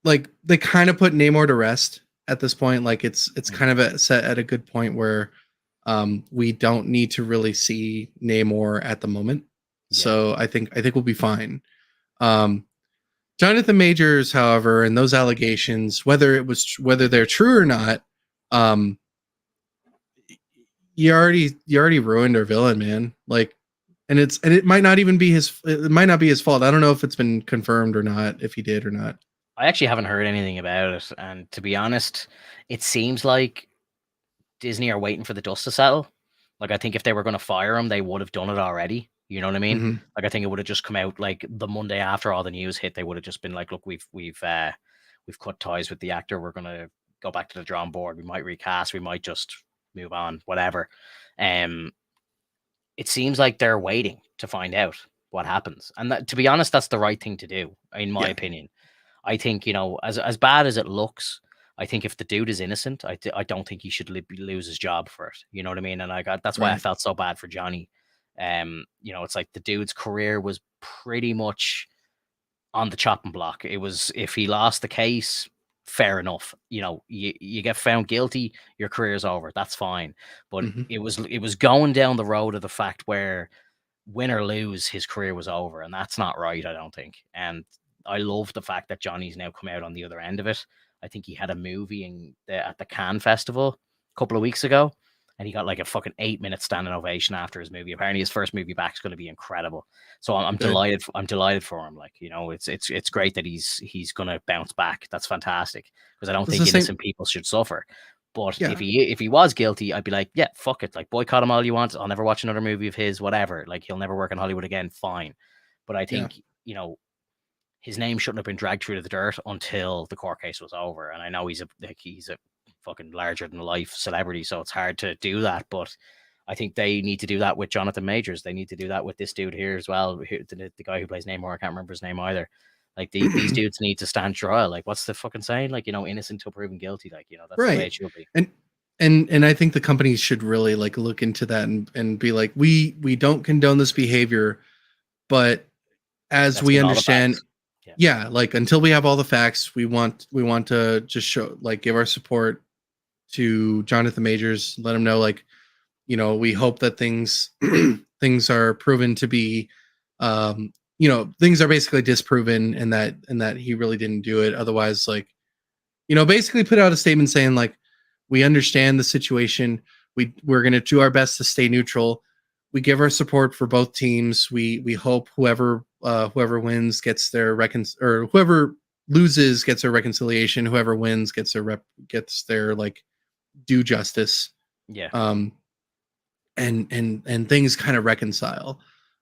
like they kind of put Namor to rest at this point. Like it's kind of set at a good point where we don't need to really see Namor at the moment. Yeah. So I think we'll be fine. Jonathan Majors, however, and those allegations, whether they're true or not, you already ruined our villain, man. Like, and it might not even be his. It might not be his fault. I don't know if it's been confirmed or not, if he did or not.
I actually haven't heard anything about it, and to be honest, it seems like Disney are waiting for the dust to settle. Like, I think if they were going to fire him, they would have done it already. You know what I mean? Mm-hmm. Like, I think it would have just come out like the Monday after all the news hit. They would have just been like, "Look, we've cut ties with the actor. We're gonna go back to the drawing board. We might recast. We might just move on. Whatever." It seems like they're waiting to find out what happens, and that, to be honest, that's the right thing to do, in my opinion. I think, as bad as it looks, I think if the dude is innocent, I don't think he should lose his job for it. You know what I mean? And that's why I felt so bad for Johnny. It's like the dude's career was pretty much on the chopping block. It was, if he lost the case, fair enough. You get found guilty, your career's over. That's fine. But it was going down the road of the fact where win or lose, his career was over, and that's not right, I don't think. And I love the fact that Johnny's now come out on the other end of it. I think he had a movie at the Cannes Festival a couple of weeks ago, and he got like a fucking 8-minute standing ovation after his movie. Apparently, his first movie back is going to be incredible. So I'm
Good.
delighted. I'm delighted for him. Like, you know, it's great that he's going to bounce back. That's fantastic, because I don't
It's
think
the same-
innocent people should suffer. But
Yeah.
if he was guilty, I'd be like, yeah, fuck it. Like, boycott him all you want. I'll never watch another movie of his, whatever. Like, he'll never work in Hollywood again. Fine. But I think, you know, his name shouldn't have been dragged through the dirt until the court case was over. And I know he's a fucking larger than life celebrity, so it's hard to do that. But I think they need to do that with Jonathan Majors. They need to do that with this dude here as well. The guy who plays Namor, I can't remember his name either. Like, these dudes need to stand trial. Like, what's the fucking saying? Like, you know, innocent till proven guilty. Like, you know, that's the way it should be.
And I think the companies should really like look into that and be like, we don't condone this behavior, but as we understand, like until we have all the facts, we want to just show, like, give our support to Jonathan Majors, let him know, like, you know, we hope that things are proven to be, you know, things are basically disproven, and that he really didn't do it. Otherwise, like, you know, basically put out a statement saying, like, we understand the situation. We're going to do our best to stay neutral. We give our support for both teams. We hope whoever wins gets their or whoever loses gets their reconciliation. Whoever wins gets their like due justice.
Yeah.
And things kind of reconcile.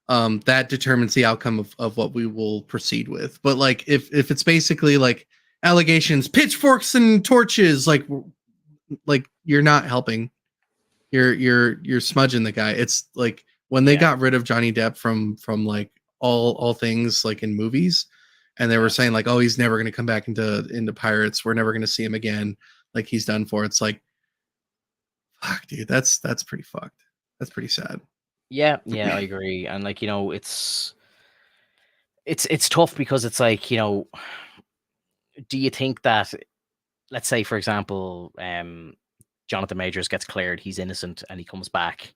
That determines the outcome of what we will proceed with. But like, if it's basically like allegations, pitchforks and torches, like you're not helping. You're smudging the guy. It's like when they got rid of Johnny Depp from like all things like in movies, and they were saying like, oh, he's never going to come back into Pirates. We're never going to see him again. Like, he's done for. It's like, fuck, dude, that's pretty fucked. That's pretty sad.
Yeah, I agree. And like, you know, it's tough because it's like, you know, do you think that, let's say, for example, Jonathan Majors gets cleared, he's innocent, and he comes back.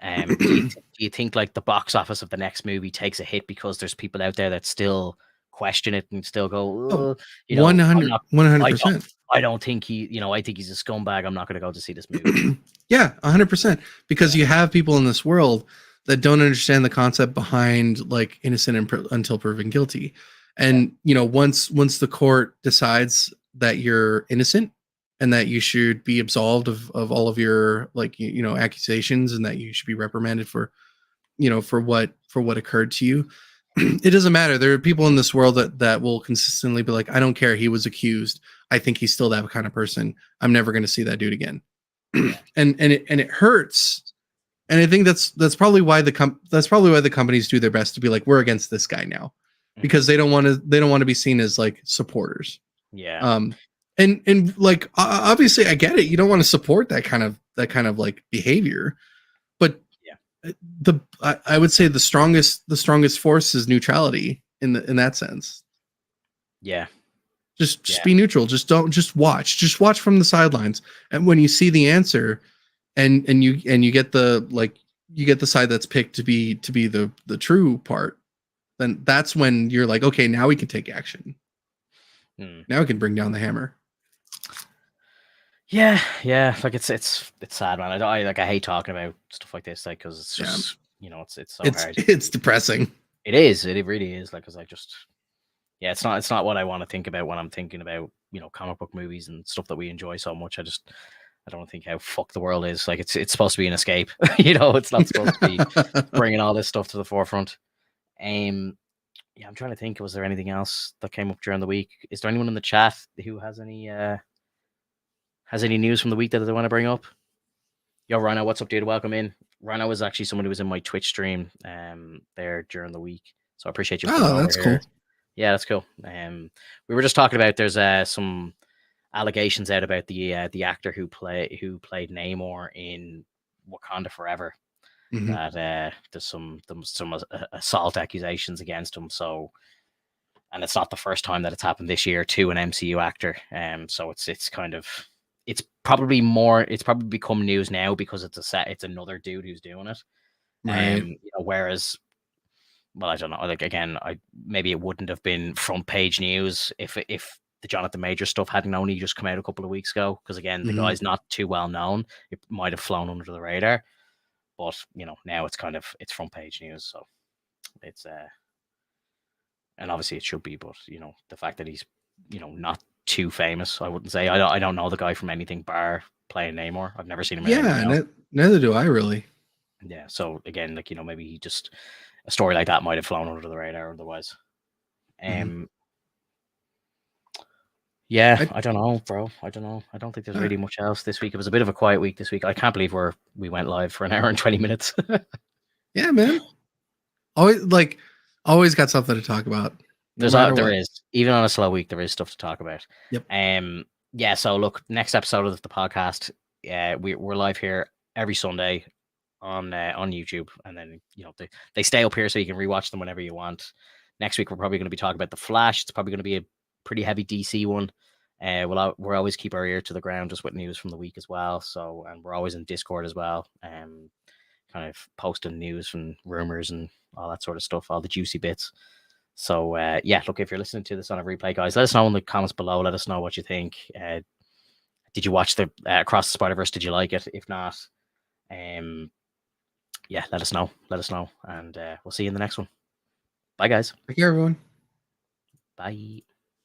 Do you think like the box office of the next movie takes a hit because there's people out there that still question it and still go, you know,
100%.
I don't think I think he's a scumbag. I'm not going to go to see this movie.
Yeah, 100%. Because you have people in this world that don't understand the concept behind like innocent until proven guilty. And, you know, once the court decides that you're innocent and that you should be absolved of all of your, like, you know, accusations, and that you should be reprimanded for, you know, for what occurred to you, it doesn't matter. There are people in this world that will consistently be like, I don't care, he was accused. I think he's still that kind of person. I'm never going to see that dude again. and it hurts. And I think that's probably why the companies do their best to be like, we're against this guy now, because they don't want to be seen as like supporters.
Yeah.
And like, obviously I get it. You don't want to support that kind of like behavior, but I would say the strongest force is neutrality in that sense.
Yeah.
Just be neutral. Just watch from the sidelines. And when you see the answer and you get the side that's picked to be the true part, then that's when you're like, okay, now we can take action. Now we can bring down the hammer.
Yeah. Like it's sad, man. I hate talking about stuff like this, like, because it's just, you know, it's so hard.
It's depressing.
It is. It really is. Like, because I just, it's not what I want to think about when I'm thinking about, you know, comic book movies and stuff that we enjoy so much. I don't think how fucked the world is. Like, it's supposed to be an escape. You know, it's not supposed to be bringing all this stuff to the forefront. I'm trying to think. Was there anything else that came up during the week? Is there anyone in the chat who has any news from the week that they want to bring up? Yo, Rhino, what's up, dude? Welcome in. Rhino was actually someone who was in my Twitch stream there during the week, so I appreciate you.
Oh, that's cool.
Yeah, that's cool. We were just talking about there's some allegations out about the actor who played Namor in Wakanda Forever.
Mm-hmm.
That there's some assault accusations against him. So, and it's not the first time that it's happened this year to an MCU actor. So it's probably become news now because it's another dude who's doing it.
Right.
Whereas, well, I don't know. Like again, maybe it wouldn't have been front page news if the Jonathan Major stuff hadn't only just come out a couple of weeks ago. Because again, the guy's not too well known. It might have flown under the radar, but now it's front page news. So it's and obviously it should be. But the fact that he's not too famous, I wouldn't say. I don't know the guy from anything bar playing Namor. I've never seen him.
Yeah, neither do I really.
Yeah. So again, maybe he just. A story like that might have flown under the radar otherwise. Yeah, I don't know, bro. I don't know. I don't think there's really much else this week. It was a bit of a quiet week this week. I can't believe we went live for an hour and 20 minutes.
Yeah, man. Always got something to talk about.
There is. Even on a slow week, there is stuff to talk about.
Yep.
Yeah, so look, next episode of the podcast, we're live here every Sunday on YouTube, and then they stay up here so you can rewatch them whenever you want. Next week we're probably going to be talking about the Flash. It's probably going to be a pretty heavy DC one. We're always keep our ear to the ground just with news from the week as well. So, and we're always in Discord as well, kind of posting news and rumors and all that sort of stuff, all the juicy bits. So yeah, look, if you're listening to this on a replay, guys, let us know in the comments below. Let us know what you think. Did you watch the Across the Spiderverse? Did you like it? If not, yeah, let us know. And we'll see you in the next one. Bye, guys.
Take care, everyone.
Bye.